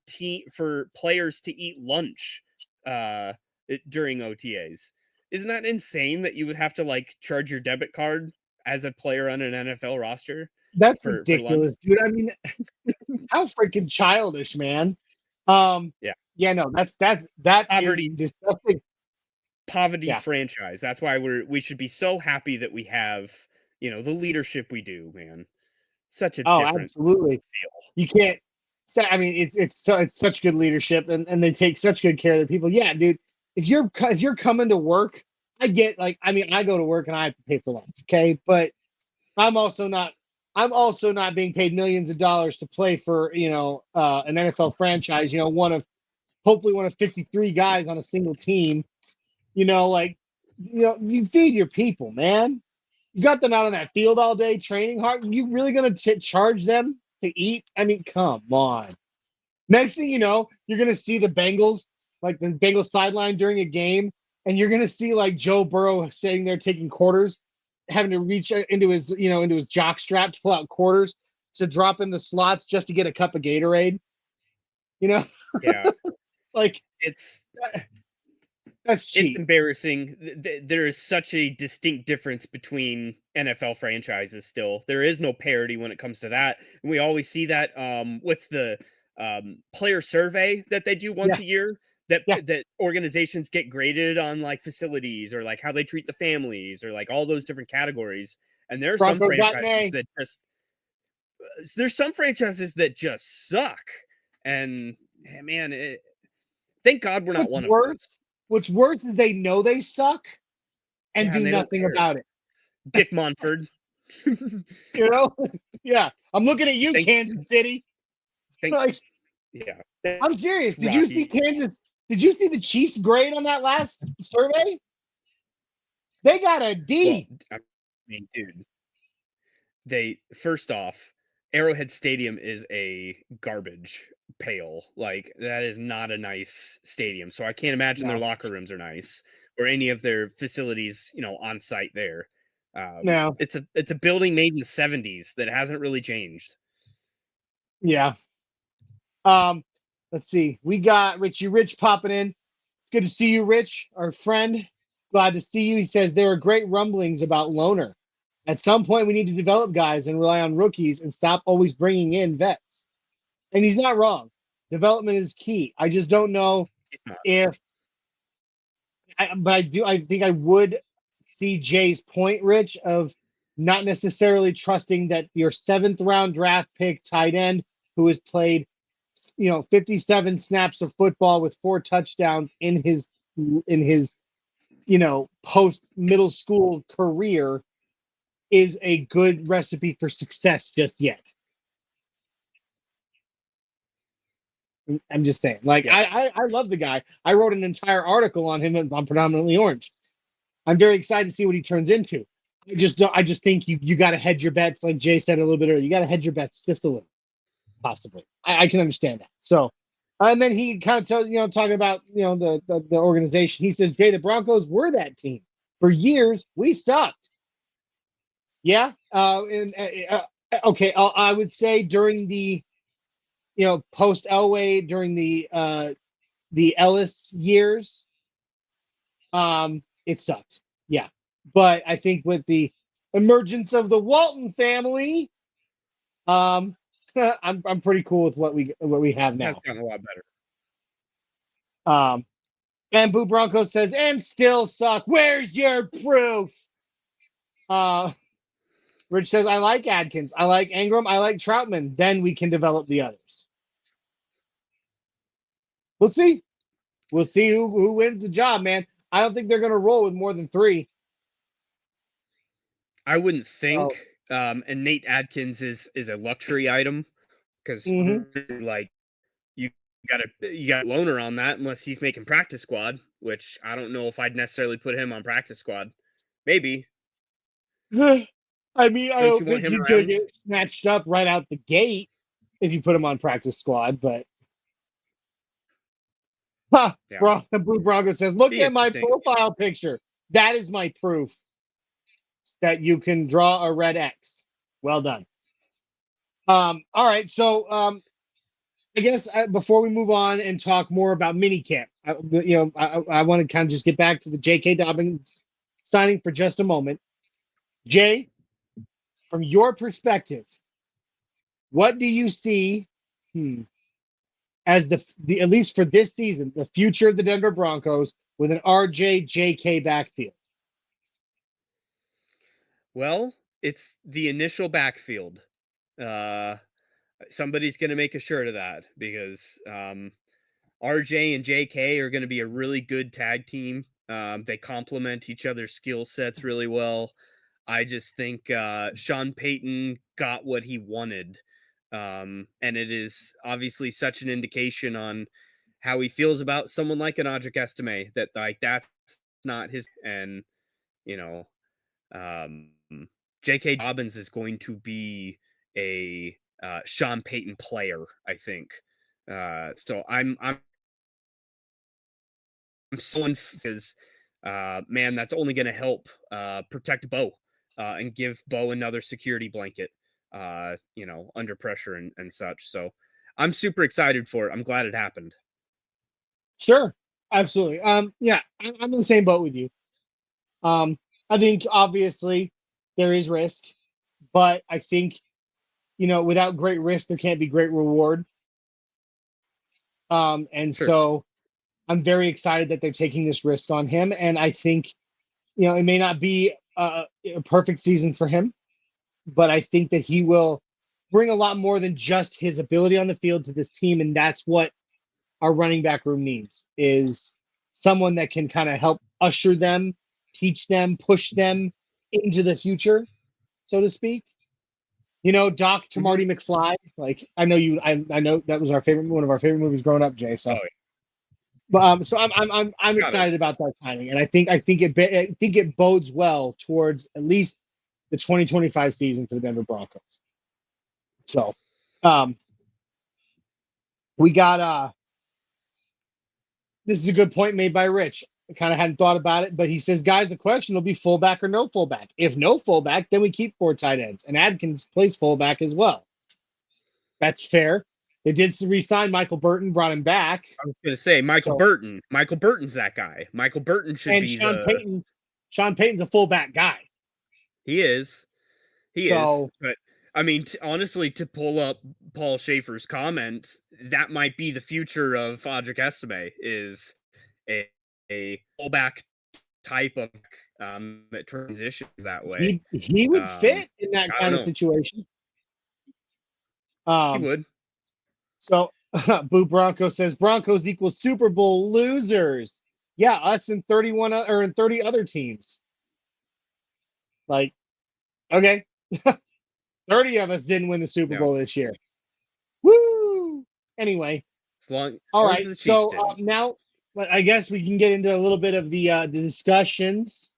players to eat lunch during OTAs. Isn't that insane that you would have to charge your debit card as a player on an NFL roster? That's ridiculous, dude. I mean, how freaking childish, man. No, that Poverty. is disgusting. Poverty franchise. That's why we should be so happy that we have, the leadership we do, man. Such a different absolutely. feel. You can't say. I mean, it's such good leadership, and they take such good care of the people. Yeah, dude. If you're coming to work, I get I go to work and I have to pay for lunch, okay? But I'm also not being paid millions of dollars to play for an NFL franchise. Hopefully one of 53 guys on a single team. You feed your people, man. You got them out on that field all day training hard. You really gonna charge them to eat? I mean, come on. Next thing you know, you're gonna see the Bengals, the Bengals sideline during a game, and you're gonna see Joe Burrow sitting there taking quarters, having to reach into his jock strap to pull out quarters to drop in the slots just to get a cup of Gatorade. Yeah. That's cheap. It's embarrassing. There is such a distinct difference between NFL franchises still. There is no parity when it comes to that. And we always see that what's the player survey that they do once a year that organizations get graded on facilities or how they treat the families or all those different categories. And there's some franchises that just suck. And man, thank God we're not one of those. What's worse is they know they suck and do nothing about it. Dick Monford. Yeah. I'm looking at you, Kansas City. Yeah. I'm serious. Did you see the Chiefs' grade on that last survey? They got a D. Well, I mean, dude. First off, Arrowhead Stadium is a garbage pail. That is not a nice stadium. So I can't imagine their locker rooms are nice or any of their facilities, on site there. No. It's a building made in the 70s that hasn't really changed. Yeah. Let's see. We got Rich popping in. It's good to see you, Rich, our friend. Glad to see you. He says there are great rumblings about Loner. At some point, we need to develop guys and rely on rookies and stop always bringing in vets. And he's not wrong. Development is key. I just don't know I think I would see Jay's point, Rich, of not necessarily trusting that your 7th round draft pick tight end who has played 57 snaps of football with 4 touchdowns in his post middle school career is a good recipe for success just yet. I'm just saying. I love the guy. I wrote an entire article on him on Predominantly Orange. I'm very excited to see what he turns into. I just think you got to hedge your bets, like Jay said a little bit earlier. You got to hedge your bets just a little, possibly. I can understand that. So, and then he kind of talking about the organization. He says, Jay, the Broncos were that team. For years, we sucked. Yeah. Okay. I would say during the post Elway, during the Ellis years, it sucked. Yeah. But I think with the emergence of the Walton family, I'm pretty cool with what we have That's now. gotten a lot better. And Boo Bronco says, and still suck. Where's your proof? Rich says, I like Adkins. I like Ingram. I like Troutman. Then we can develop the others. We'll see. We'll see who wins the job, man. I don't think they're going to roll with more than 3. I wouldn't think. And Nate Adkins is a luxury item because like you got loaner on that unless he's making practice squad, which I don't know if I'd necessarily put him on practice squad. Maybe. I mean, I don't think he's going to get snatched up right out the gate if you put him on practice squad, but Blue Bronco says, look at my profile picture. That is my proof that you can draw a red X. Well done. All right. So I guess before we move on and talk more about minicamp, I want to kind of just get back to the JK Dobbins signing for just a moment. Jay, from your perspective, what do you see as the at least for this season, the future of the Denver Broncos with an JK backfield? Well, it's the initial backfield. Somebody's going to make a shirt of that because RJ and JK are going to be a really good tag team. They complement each other's skill sets really well. I just think Sean Payton got what he wanted. And it is obviously such an indication on how he feels about someone like an Audric Estime that like that's not his. And JK Dobbins is going to be a Sean Payton player, I think. So I'm so because man, that's only going to help protect Bo and give Bo another security blanket. Under pressure and such. So I'm super excited for it. I'm glad it happened. Sure. Absolutely. Yeah, I'm in the same boat with you. I think obviously there is risk, but I think, without great risk, there can't be great reward. So I'm very excited that they're taking this risk on him. And I think, it may not be a perfect season for him, but I think that he will bring a lot more than just his ability on the field to this team. And that's what our running back room needs, is someone that can kind of help usher them, teach them, push them into the future, so to speak. Doc to Marty McFly. Like, I know that was one of our favorite movies growing up, Jay. So, so I'm excited about that timing, and I think it bodes well towards at least the 2025 season for the Denver Broncos. So, we got this is a good point made by Rich. I kind of hadn't thought about it, but he says, guys, the question will be fullback or no fullback. If no fullback, then we keep 4 tight ends, and Adkins plays fullback as well. That's fair. They did re-sign Michael Burton, brought him back. I was going to say Burton. Michael Burton's that guy. Michael Burton should be Sean Payton's a fullback guy. He is. He is. But I mean, honestly, to pull up Paul Schaefer's comment, that might be the future of Audric Estime, is a fullback type of that transitions that way. He would fit in that kind of situation. He would. So Boo Bronco says Broncos equal Super Bowl losers. Yeah, us and 31 or in 30 other teams. Like, okay. 30 of us didn't win the Super Bowl this year. Woo! Anyway. All right. So now I guess we can get into a little bit of the discussions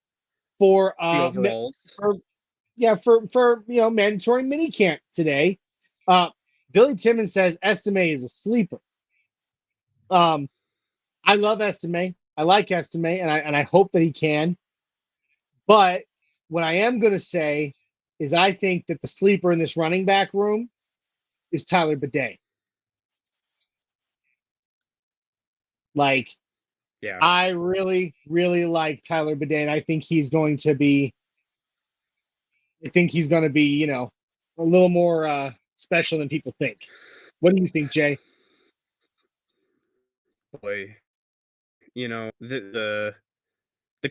for the overalls. for mandatory minicamp today. Billy Timmons says Estime is a sleeper. I love Estime. I like Estime, and I hope that he can. But what I am going to say is I think that the sleeper in this running back room is Tyler Bidet. Like, Yeah. I really, really like Tyler Bidet, and I think he's going to be, a little more special than people think. What do you think, Jay? Boy, the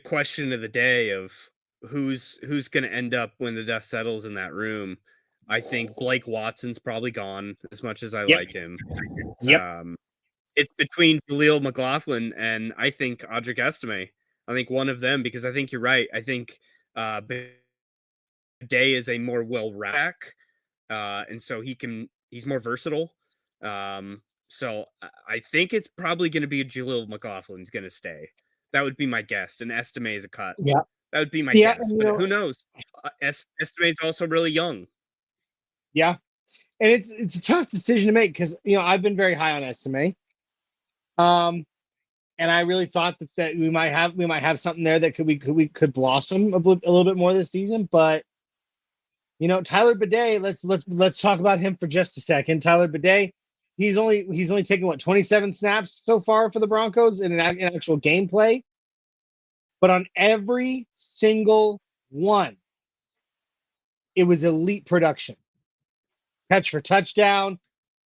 question of the day of who's going to end up when the dust settles in that room. I think Blake Watson's probably gone, as much as I Yep. like him. Yep. It's between Jaleel McLaughlin and I think Audric Estime. I think one of them, because I think you're right. I think Bidet is a more well-rounded back, and so he's more versatile. So I think it's probably going to be Jaleel McLaughlin's going to stay. That would be my guess, and Estime is a cut. Yeah. That would be my Yeah, guess, and, but who knows? Estime is also really young. Yeah. And it's a tough decision to make because I've been very high on Estime. And I really thought that we might have something there that could blossom a little bit more this season. But Tyler Bidet, let's talk about him for just a second. Tyler Bidet, he's only taken 27 snaps so far for the Broncos in an actual gameplay, but on every single one, it was elite production. Catch for touchdown,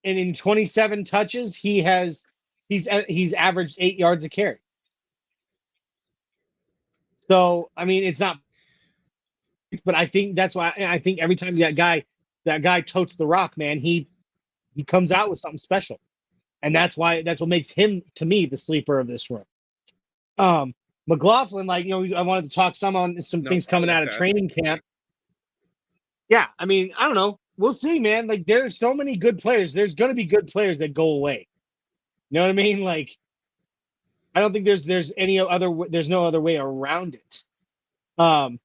and in 27 touches, he's averaged 8 yards a carry. So I mean, it's not, but I think that's why I think every time that guy totes the rock, man, he comes out with something special, and that's what makes him to me the sleeper of this room. McLaughlin, I wanted to talk some things coming out of training camp. Yeah, I mean, I don't know. We'll see, man. Like, there's so many good players. There's going to be good players that go away. You know what I mean? Like, I don't think there's no other way around it. All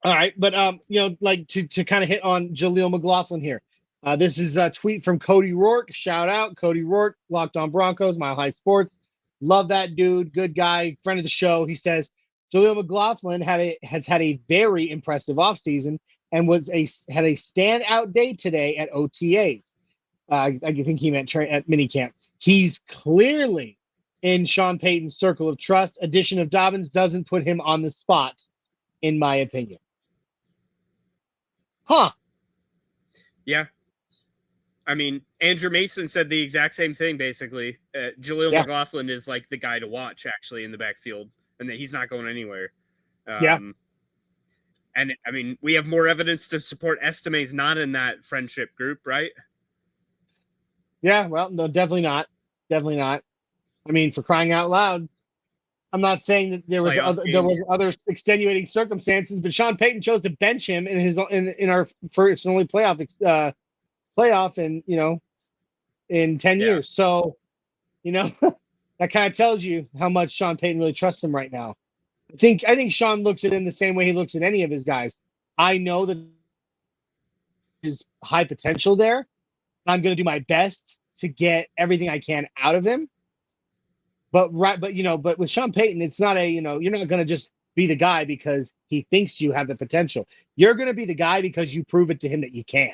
right, but to kind of hit on Jaleel McLaughlin here. This is a tweet from Cody Rourke. Shout out Cody Rourke, Locked On Broncos, Mile High Sports. Love that dude. Good guy, friend of the show. He says Jaleel McLaughlin has had a very impressive offseason and had a standout day today at OTAs. I think he meant at minicamp. He's clearly in Sean Payton's circle of trust. Addition of Dobbins doesn't put him on the spot, in my opinion. Huh. Yeah. I mean, Andrew Mason said the exact same thing, basically. Jaleel McLaughlin is like the guy to watch, actually, in the backfield, and that he's not going anywhere. And, I mean, we have more evidence to support Estime's not in that friendship group, right? Yeah, well, no, definitely not. Definitely not. I mean, for crying out loud, I'm not saying that there was other extenuating circumstances, but Sean Payton chose to bench him in our first and only playoff in 10 years. So, that kind of tells you how much Sean Payton really trusts him right now. I think Sean looks at him the same way he looks at any of his guys. I know that there's high potential there. I'm going to do my best to get everything I can out of him. But with Sean Payton, it's not you're not going to just be the guy because he thinks you have the potential. You're going to be the guy because you prove it to him that you can.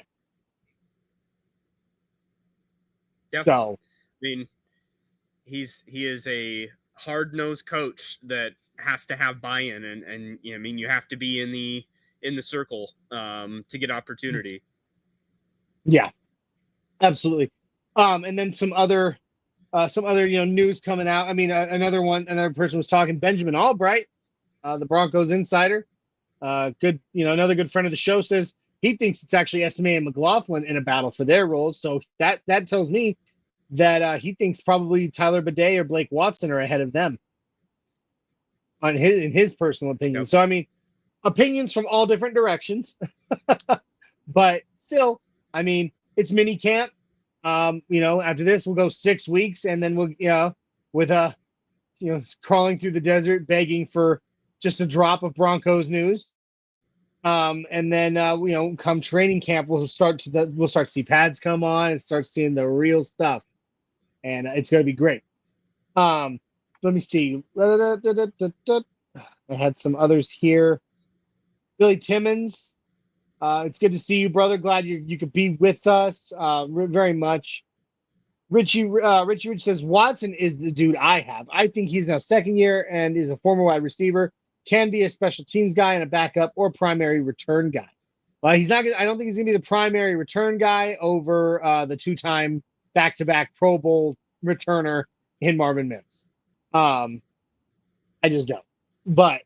Yeah. So, I mean, he is a hard-nosed coach that has to have buy-in, and I mean, you have to be in the circle to get opportunity. Yeah, absolutely. And then some other news coming out. I mean, another person was talking. Benjamin Albright, the Broncos insider, another good friend of the show, says he thinks it's actually Estime and McLaughlin in a battle for their roles. So that tells me that he thinks probably Tyler Bidet or Blake Watson are ahead of them in his personal opinion. Yep. So I mean, opinions from all different directions, but still, I mean, it's mini camp. After this, we'll go 6 weeks, and then we'll, crawling through the desert, begging for just a drop of Broncos news. And then, come training camp, we'll start to see pads come on and start seeing the real stuff, and it's going to be great. Let me see. I had some others here. Billy Timmons, it's good to see you, brother. Glad you could be with us very much. Richie Rich says Watson is the dude I have. I think he's now second year and is a former wide receiver. Can be a special teams guy and a backup or primary return guy. He's not. I don't think he's gonna be the primary return guy over the two-time back-to-back Pro Bowl returner in Marvin Mims. I just don't. But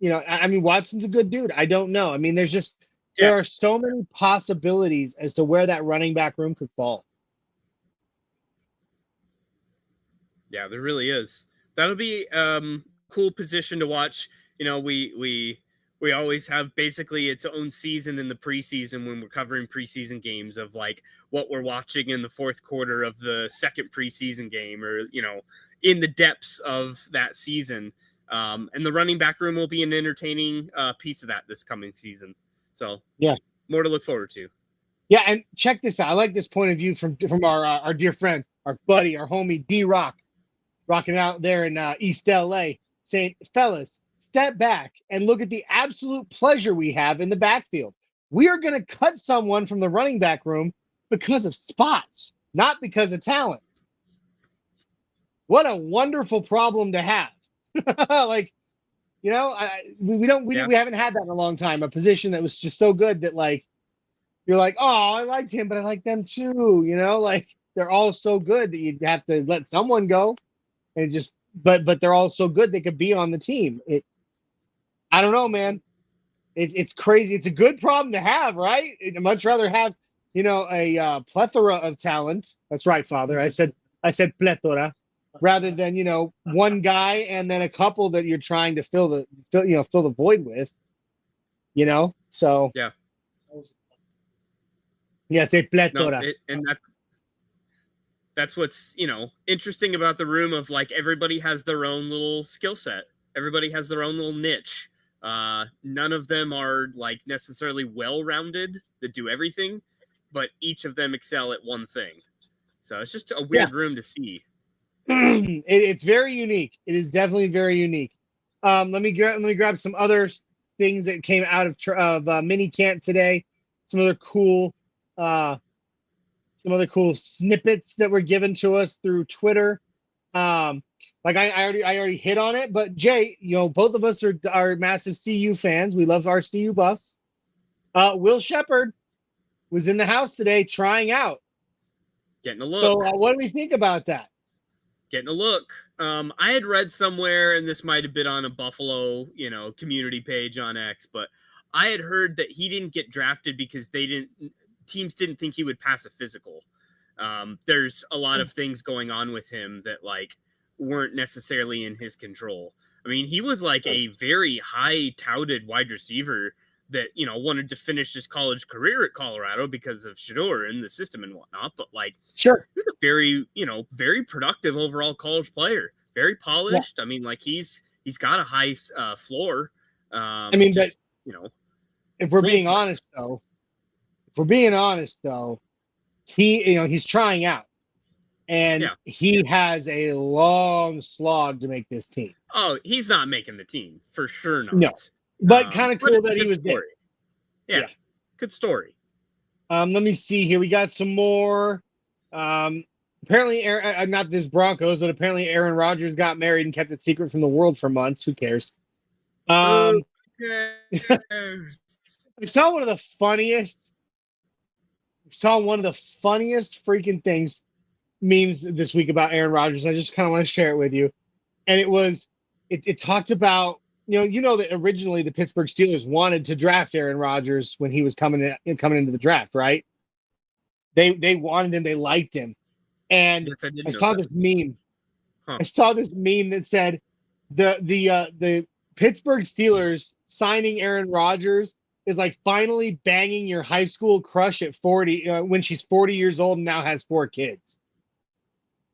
I mean, Watson's a good dude. I don't know. I mean, there are so many possibilities as to where that running back room could fall. Yeah, there really is. That'll be cool position to watch. We always have basically its own season in the preseason when we're covering preseason games of like what we're watching in the fourth quarter of the second preseason game, or in the depths of that season. And the running back room will be an entertaining piece of that this coming season. So yeah, more to look forward to. Yeah, and check this out. I like this point of view from our dear friend, our buddy, our homie D-Rock, rocking out there in East LA, saying, fellas, step back and look at the absolute pleasure we have in the backfield. We are going to cut someone from the running back room because of spots, not because of talent. What a wonderful problem to have. We haven't had that in a long time. A position that was just so good that you're like, oh, I liked him, but I like them too. They're all so good that you'd have to let someone go, and but they're all so good they could be on the team. I don't know, man. It's crazy. It's a good problem to have, right? I'd much rather have a plethora of talent. That's right, Father. I said plethora, rather than one guy and then a couple that you're trying to fill the void with. So yeah, say plethora. And that's what's interesting about the room of everybody has their own little skill set. Everybody has their own little niche. None of them are necessarily well-rounded that do everything, but each of them excel at one thing. So it's just a weird room to see. It's very unique. It is definitely very unique. Let me grab some other things that came out of mini camp today. Some other cool snippets that were given to us through Twitter. I already hit on it, but Jay, both of us are massive CU fans. We love our CU Buffs. Will Shepard was in the house today trying out. Getting a look. So what do we think about that? Getting a look. I had read somewhere, and this might have been on a Buffalo, community page on X, but I had heard that he didn't get drafted because teams didn't think he would pass a physical. There's a lot of things going on with him that weren't necessarily in his control. I mean, he was a very high touted wide receiver that, wanted to finish his college career at Colorado because of Shador and the system and whatnot. But sure, he's a very, very productive overall college player, very polished. Yeah. I mean, he's got a high floor. If we're being honest though, he's trying out, and he has a long slog to make this team. Oh, he's not making the team for sure. Not. No, but kind of cool that he was there. Yeah, good story. Let me see here. We got some more. Apparently, not this Broncos, but apparently Aaron Rodgers got married and kept it secret from the world for months. Who cares? I saw one of the funniest freaking memes this week about Aaron Rodgers. I just kind of want to share it with you. And it talked about, that originally the Pittsburgh Steelers wanted to draft Aaron Rodgers when he was coming into the draft, right? They wanted him, they liked him. And yes, I saw this meme. Huh. I saw this meme that said the Pittsburgh Steelers signing Aaron Rodgers is like finally banging your high school crush at 40 when she's 40 years old and now has 4 kids.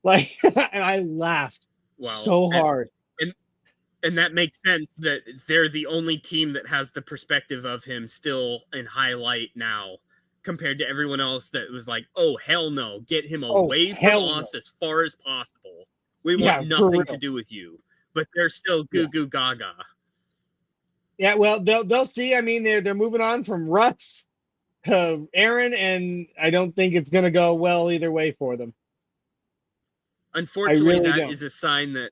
And I laughed so hard. And that makes sense that they're the only team that has the perspective of him still in highlight now, compared to everyone else that was like, oh, hell no, get him away from us as far as possible. We want nothing to do with you. But they're still goo goo gaga. Yeah, well, they'll see. I mean, they're moving on from Russ to Aaron, and I don't think it's going to go well either way for them. Unfortunately, really that don't. is a sign that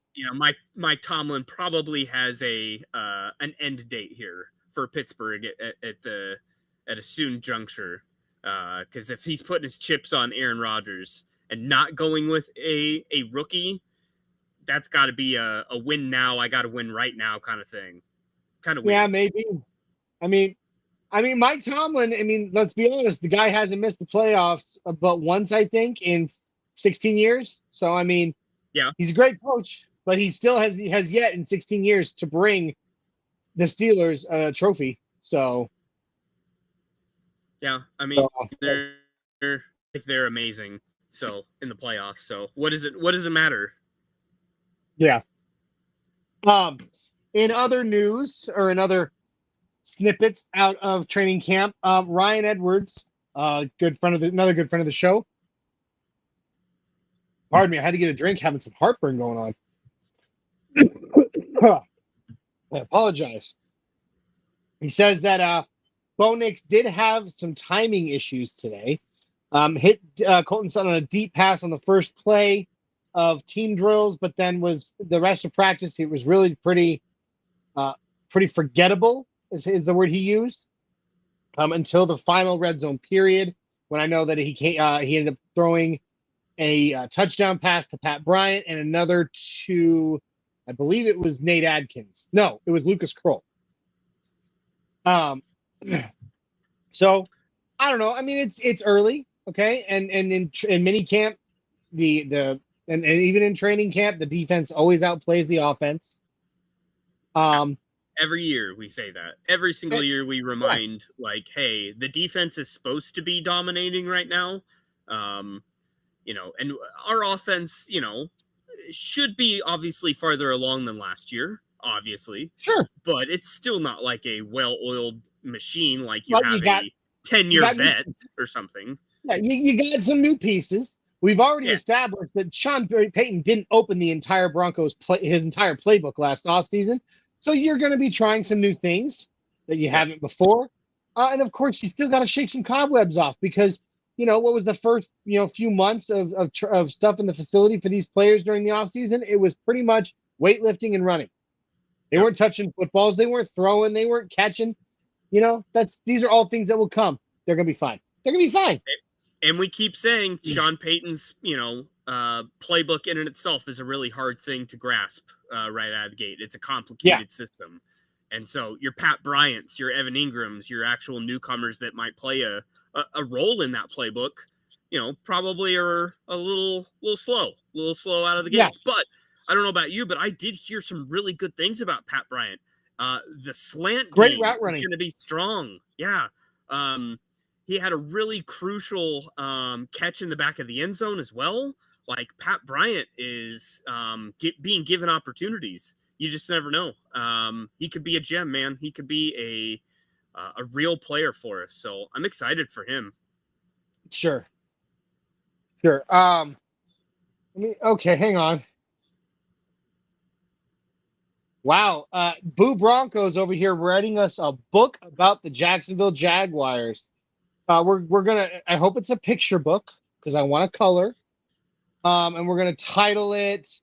Mike Tomlin probably has an end date here for Pittsburgh at a soon juncture. Because if he's putting his chips on Aaron Rodgers and not going with a rookie, that's got to be a win now. I got to win right now kind of thing. Kind of weird. Yeah, maybe. I mean, Mike Tomlin. I mean, let's be honest. The guy hasn't missed the playoffs but once, I think, in 16 years. So I mean, yeah, he's a great coach, but he still has yet in 16 years to bring the Steelers a trophy. So yeah, I mean, they're amazing. So in the playoffs. So what does it matter? Yeah. In other news or in other snippets out of training camp, Ryan Edwards, another good friend of the show. Pardon me, I had to get a drink, having some heartburn going on. I apologize. He says that Bo Nix did have some timing issues today. Hit Colton Sutton on a deep pass on the first play of team drills, but then was the rest of practice. It was really pretty forgettable, is the word he used, until the final red zone period, when I know that he ended up throwing a touchdown pass to Pat Bryant and another to, I believe it was Nate Adkins. No, it was Lucas Kroll. So I don't know. I mean, it's early, okay, and in mini camp, and even in training camp, the defense always outplays the offense. Every year we say that. Every single year we remind, hey, the defense is supposed to be dominating right now. And our offense, should be obviously farther along than last year, obviously. Sure. But it's still not like a well-oiled machine like you have a 10-year vet or something. Yeah, you got some new pieces. We've already established that Sean Payton didn't open the entire Broncos his entire playbook last offseason. So you're going to be trying some new things that you haven't before. And of course, you still got to shake some cobwebs off because, what was the first, few months of stuff in the facility for these players during the offseason? It was pretty much weightlifting and running. They weren't touching footballs. They weren't throwing. They weren't catching. These are all things that will come. They're going to be fine. They're going to be fine. And we keep saying Sean Payton's, playbook in and itself is a really hard thing to grasp right out of the gate. It's a complicated system. And so your Pat Bryants, your Evan Ingrams, your actual newcomers that might play a role in that playbook, probably are a little slow out of the gates. But I don't know about you, but I did hear some really good things about Pat Bryant. The slant great game route running is going to be strong. Yeah. He had a really crucial catch in the back of the end zone as well. Like Pat Bryant is being given opportunities. You just never know. He could be a gem, man. He could be a real player for us. So I'm excited for him. Sure. Okay, hang on. Wow. Boo Broncos over here writing us a book about the Jacksonville Jaguars. We're gonna, I hope it's a picture book because I want to color. And we're gonna title it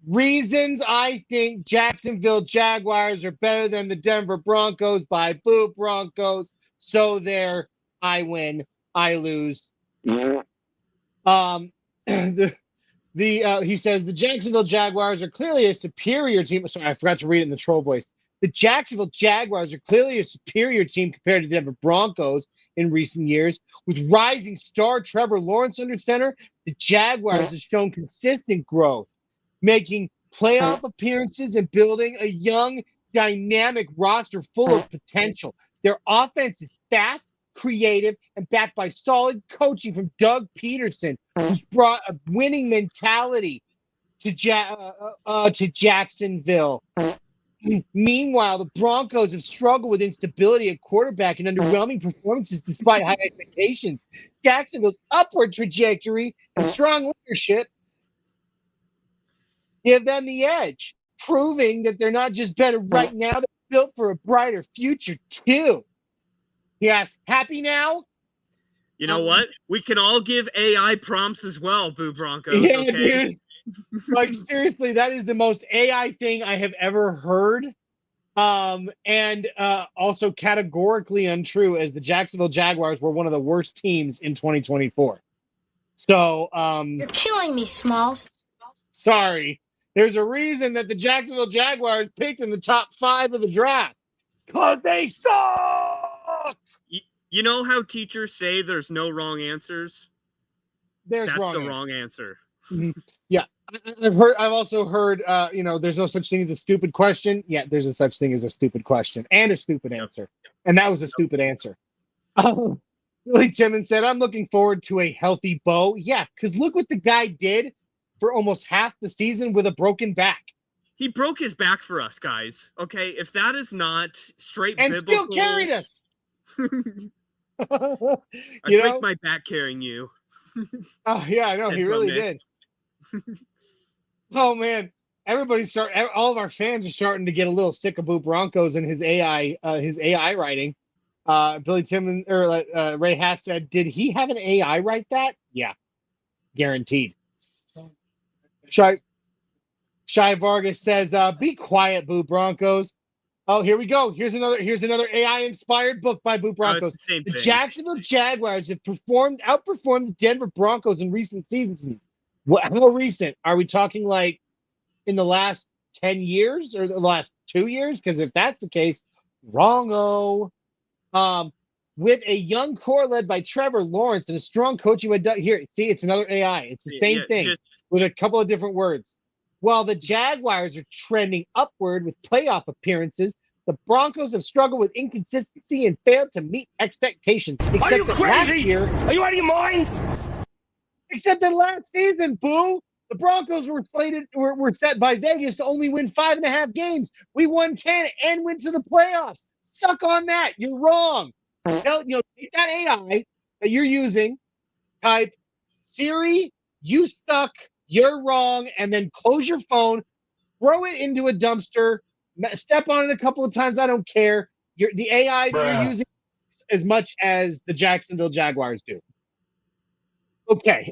Reasons I Think Jacksonville Jaguars Are Better Than the Denver Broncos by Boo Broncos. So there, I win, I lose. He says the Jacksonville Jaguars are clearly a superior team. Sorry, I forgot to read it in the troll voice. The Jacksonville Jaguars are clearly a superior team compared to the Denver Broncos in recent years. With rising star Trevor Lawrence under center, the Jaguars have shown consistent growth, making playoff appearances and building a young, dynamic roster full of potential. Their offense is fast, creative, and backed by solid coaching from Doug Peterson, who's brought a winning mentality to Jacksonville. Meanwhile, the Broncos have struggled with instability at quarterback and underwhelming performances despite high expectations. Jacksonville's upward trajectory and strong leadership give them the edge, proving that they're not just better right now, they're built for a brighter future, too. He asked, happy now? You know what? We can all give AI prompts as well, Boo Broncos. Yeah, Okay? dude. Like, seriously, that is the most AI thing I have ever heard. And also categorically untrue, as the Jacksonville Jaguars were one of the worst teams in 2024. So, You're killing me, Smalls. sorry. There's a reason that the Jacksonville Jaguars picked in the top 5 of the draft. Because they suck! You know how teachers say there's no wrong answers? That's the wrong answer. Yeah. I've also heard, there's no such thing as a stupid question. Yeah, there's a such thing as a stupid question and a stupid answer. And that was a stupid answer. Billy Timmons said, I'm looking forward to a healthy Bo. Yeah, because look what the guy did for almost half the season with a broken back. He broke his back for us, guys. Okay, if that is not straight and biblical... still carried us. I break my back carrying you. Oh, yeah, I know. He really did. Oh, man. All of our fans are starting to get a little sick of Boo Broncos and his AI writing. Billy Timmons or Ray Haas said, did he have an AI write that? Yeah, guaranteed. Shy Vargas says, be quiet, Boo Broncos. Oh, here we go. Here's another AI-inspired book by Boo Broncos. The Jacksonville Jaguars have outperformed the Denver Broncos in recent seasons. How recent? Are we talking like in the last 10 years or the last 2 years? Because if that's the case, wrong-o. With a young core led by Trevor Lawrence and a strong coaching here. See, it's another AI. It's the same thing with a couple of different words. While the Jaguars are trending upward with playoff appearances, the Broncos have struggled with inconsistency and failed to meet expectations. Are you crazy? Are you out of your mind? Except that last season, Boo, the Broncos were set by Vegas to only win 5.5 games. We won 10 and went to the playoffs. Suck on that. You're wrong. Take that AI that you're using, type Siri, you suck, you're wrong, and then close your phone, throw it into a dumpster, step on it a couple of times, I don't care. The AI that you're using as much as the Jacksonville Jaguars do. Okay.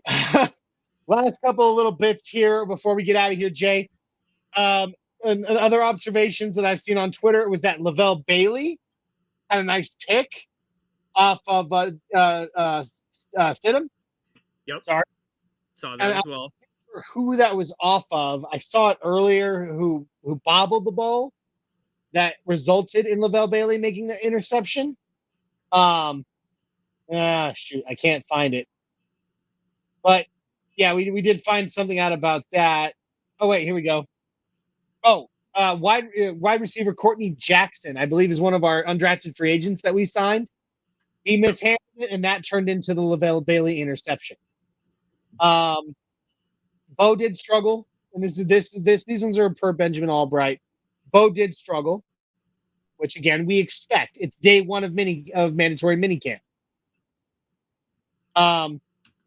Last couple of little bits here before we get out of here, Jay. And other observations that I've seen on Twitter was that Lavelle Bailey had a nice pick off of Stidham. Yep. Sorry. Saw that as well. Who that was off of. I saw it earlier who bobbled the ball that resulted in Lavelle Bailey making the interception. Shoot, I can't find it. But yeah, we did find something out about that. Oh wait, here we go. Oh, wide receiver Courtney Jackson, I believe, is one of our undrafted free agents that we signed. He mishandled it, and that turned into the Lavelle Bailey interception. Bo did struggle, and these ones are per Benjamin Albright. Bo did struggle, which again we expect. It's day one of mandatory minicamp.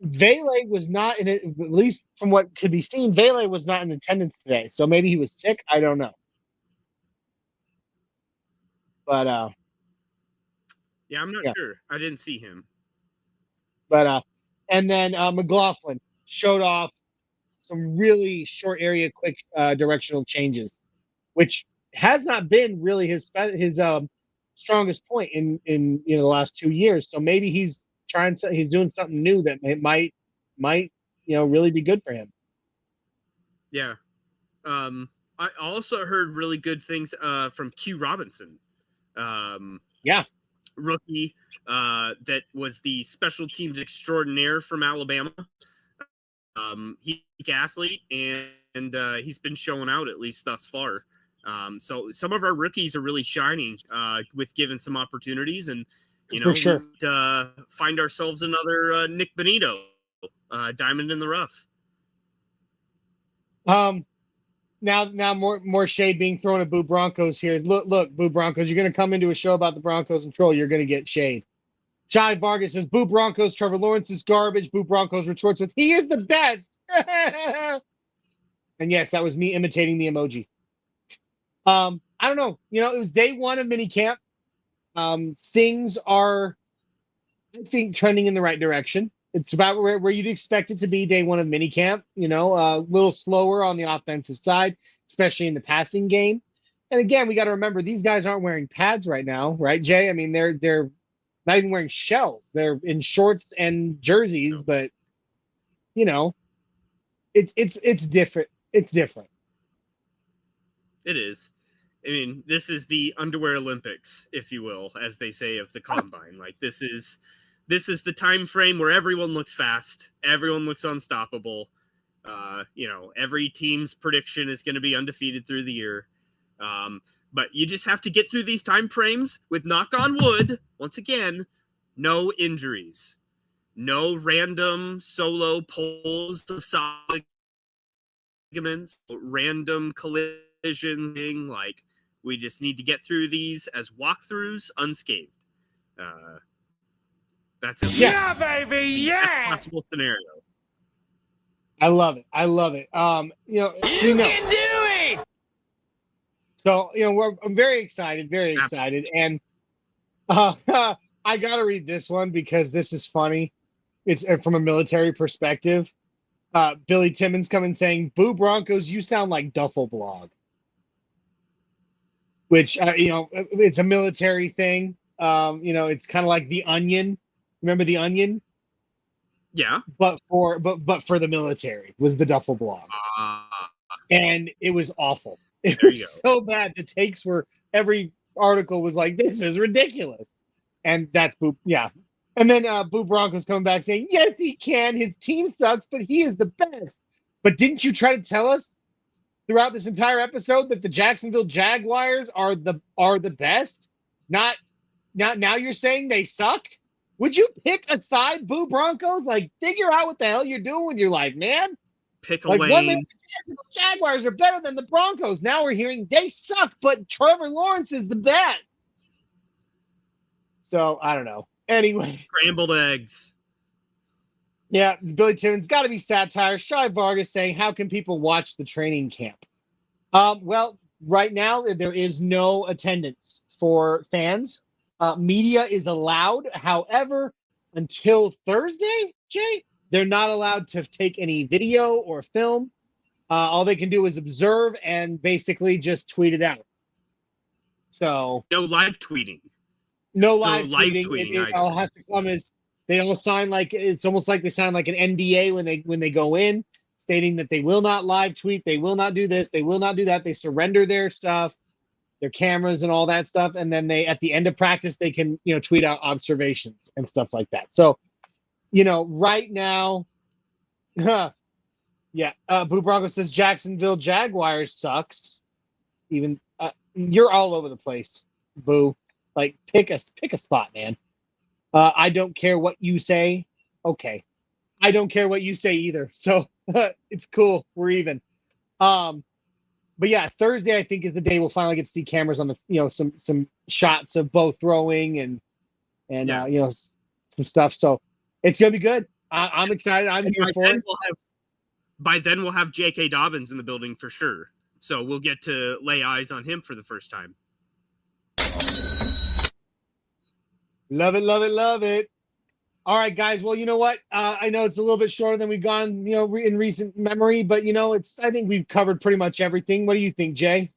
Vele was not in it, at least from what could be seen. Vele was not in attendance today, so maybe he was sick. I don't know. But yeah, I'm not sure. I didn't see him. But and then McLaughlin showed off some really short area, quick directional changes, which has not been really his strongest point in the last 2 years. So maybe he's doing something new that might really be good for him. Yeah. I also heard really good things from Q Robinson. Rookie that was the special teams extraordinaire from Alabama. He's an athlete, and he's been showing out, at least thus far. So some of our rookies are really shining with given some opportunities, and for sure, find ourselves another Nick Benito, diamond in the rough. Now more shade being thrown at Boo Broncos here. Look, Boo Broncos, you're going to come into a show about the Broncos and troll. You're going to get shade. Shy Vargas says, Boo Broncos, Trevor Lawrence is garbage. Boo Broncos retorts with, he is the best. And yes, that was me imitating the emoji. I I don't know. It was day one of minicamp. Things are, I think, trending in the right direction. It's about where you'd expect it to be day one of minicamp. A little slower on the offensive side, especially in the passing game. And again, we got to remember these guys aren't wearing pads right now, right, Jay? I mean, they're not even wearing shells. They're in shorts and jerseys, but it's different. It's different. It is. I mean, this is the underwear Olympics, if you will, as they say of the combine. Like this is the time frame where everyone looks fast, everyone looks unstoppable. Every team's prediction is going to be undefeated through the year. But you just have to get through these time frames with, knock on wood, once again, no injuries, no random solo pulls of solid ligaments, random collisions. Like, we just need to get through these as walkthroughs unscathed. That's it. Yeah, baby, yeah. Possible scenario. I love it. You can do it. So, I'm very excited, and I got to read this one because this is funny. It's from a military perspective. Billy Timmons coming saying, "Boo Broncos, you sound like Duffel Blog," which it's a military thing. It's kind of like The Onion. Remember The Onion? Yeah. But for the military was the Duffel Blog, and it was awful. It was so bad. The takes were, every article was like, "This is ridiculous," and that's Boo. Yeah. And then Boo Broncos coming back saying, "Yes, he can. His team sucks, but he is the best." But didn't you try to tell us throughout this entire episode that the Jacksonville Jaguars are the best? Not now you're saying they suck? Would you pick a side, Boo Broncos? Like, figure out what the hell you're doing with your life, man. Pick a like, lane. One minute the Jacksonville Jaguars are better than the Broncos. Now we're hearing they suck, but Trevor Lawrence is the best. So, I don't know. Anyway. Scrambled eggs. Yeah, Billy Timmons, got to be satire. Shai Vargas saying, "How can people watch the training camp?" Well, right now, there is no attendance for fans. Media is allowed. However, until Thursday, Jay, they're not allowed to take any video or film. All they can do is observe and basically just tweet it out. So no live tweeting. No live tweeting. It all has to come as they all sign, like it's almost like they sign like an NDA when they go in, stating that they will not live tweet, they will not do this, they will not do that. They surrender their stuff, their cameras and all that stuff, and then they, at the end of practice, they can tweet out observations and stuff like that. So right now, Boo Bronco says Jacksonville Jaguars sucks. Even you're all over the place, Boo. Like, pick a spot, man. I don't care what you say. Okay. I don't care what you say either. So it's cool. We're even. But yeah, Thursday, I think, is the day we'll finally get to see cameras on the, some shots of Bo throwing and some stuff. So it's going to be good. I'm excited. I'm here for it. By then we'll have JK Dobbins in the building for sure. So we'll get to lay eyes on him for the first time. Love it, love it, love it. All right, guys. Well, you know what? I know it's a little bit shorter than we've gone, in recent memory, but I think we've covered pretty much everything. What do you think, Jay?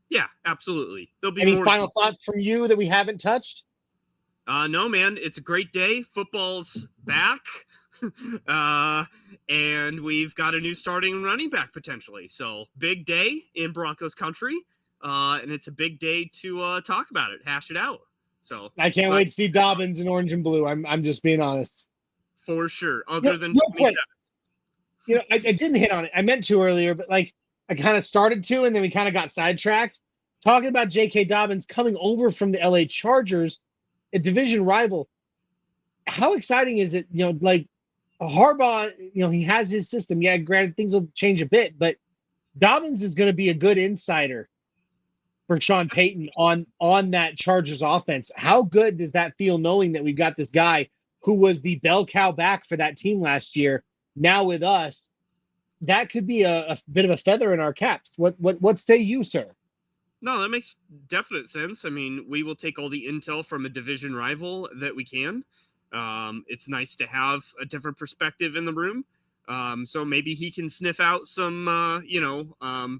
Yeah, absolutely. There'll be any final thoughts from you that we haven't touched? No, man. It's a great day. Football's back. And we've got a new starting running back potentially. So big day in Broncos Country. And it's a big day to talk about it, hash it out. So I can't wait to see Dobbins in orange and blue. I'm just being honest. For sure. Other than 27. I didn't hit on it. I meant to earlier, but I kind of started to, and then we kind of got sidetracked. Talking about JK Dobbins coming over from the LA Chargers, a division rival. How exciting is it? Harbaugh, he has his system. Yeah, granted, things will change a bit, but Dobbins is going to be a good insider for Sean Payton on that Chargers offense. How good does that feel, knowing that we've got this guy who was the bell cow back for that team last year, now with us? That could be a bit of a feather in our caps. What say you, sir? No, that makes definite sense. I mean, we will take all the intel from a division rival that we can. It's nice to have a different perspective in the room. So maybe he can sniff out some,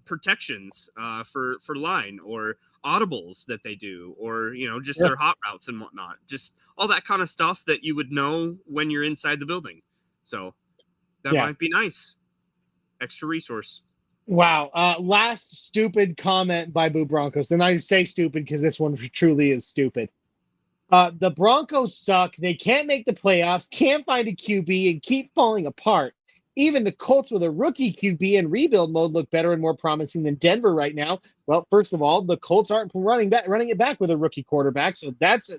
protections for line or audibles that they do, or just their hot routes and whatnot. Just all that kind of stuff that you would know when you're inside the building. So that might be nice. Extra resource. Wow. Last stupid comment by Boo Broncos. And I say stupid because this one truly is stupid. The Broncos suck. They can't make the playoffs, can't find a QB, and keep falling apart. Even the Colts with a rookie QB in rebuild mode look better and more promising than Denver right now. Well, first of all, the Colts aren't running it back with a rookie quarterback. So that's,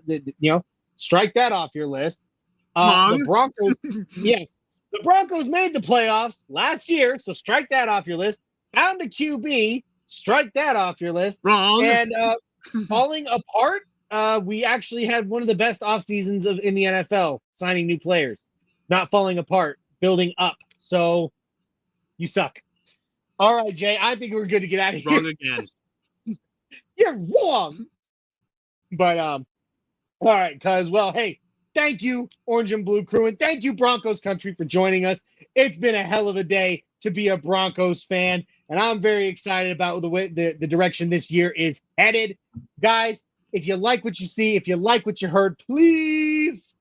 strike that off your list. The Broncos, the Broncos made the playoffs last year. So strike that off your list. Found a QB, strike that off your list. Wrong. And falling apart, we actually had one of the best off seasons in the NFL, signing new players, not falling apart, building up. So you suck. All right, Jay, I think we're good to get out of here. Wrong again. You're wrong. But all right, because hey, thank you, Orange and Blue crew, and thank you, Broncos Country, for joining us. It's been a hell of a day to be a Broncos fan, and I'm very excited about the way the direction this year is headed. Guys, if you like what you see, if you like what you heard, please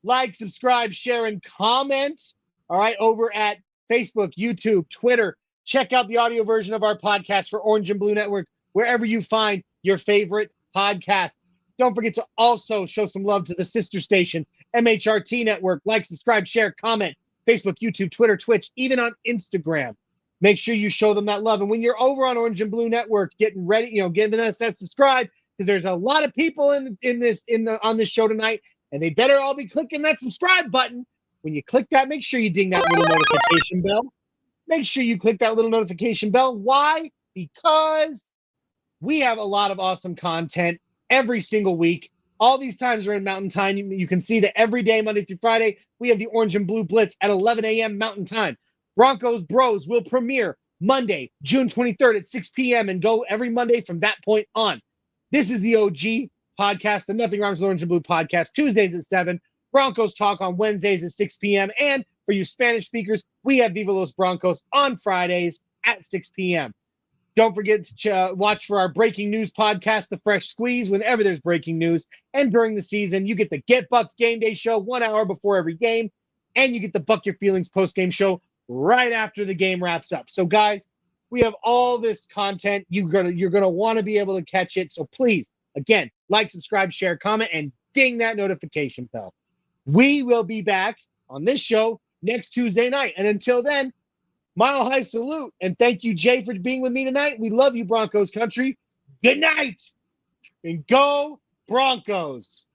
like, subscribe, share, and comment. All right, over at Facebook, YouTube, Twitter. Check out the audio version of our podcast for Orange and Blue Network, wherever you find your favorite podcasts. Don't forget to also show some love to the sister station, MHRT Network. Like, subscribe, share, comment. Facebook, YouTube, Twitter, Twitch, even on Instagram. Make sure you show them that love. And when you're over on Orange and Blue Network, getting ready, giving us that subscribe, because there's a lot of people on this show tonight, and they better all be clicking that subscribe button. When you click that, make sure you ding that little notification bell. Make sure you click that little notification bell. Why? Because we have a lot of awesome content every single week. All these times are in Mountain Time. You can see that every day, Monday through Friday, we have the Orange and Blue Blitz at 11 a.m. Mountain Time. Broncos Bros will premiere Monday, June 23rd at 6 p.m. and go every Monday from that point on. This is the OG podcast, the Nothing Rhymes with Orange and Blue podcast, Tuesdays at 7. Broncos Talk on Wednesdays at 6 p.m. And for you Spanish speakers, we have Viva Los Broncos on Fridays at 6 p.m. Don't forget to watch for our breaking news podcast, The Fresh Squeeze, whenever there's breaking news. And during the season, you get the Get Bucks Game Day show 1 hour before every game. And you get the Buck Your Feelings post-game show right after the game wraps up. So, guys, we have all this content. You're gonna want to be able to catch it. So please, again, like, subscribe, share, comment, and ding that notification bell. We will be back on this show next Tuesday night. And until then, Mile High salute. And thank you, Jay, for being with me tonight. We love you, Broncos Country. Good night. And go Broncos.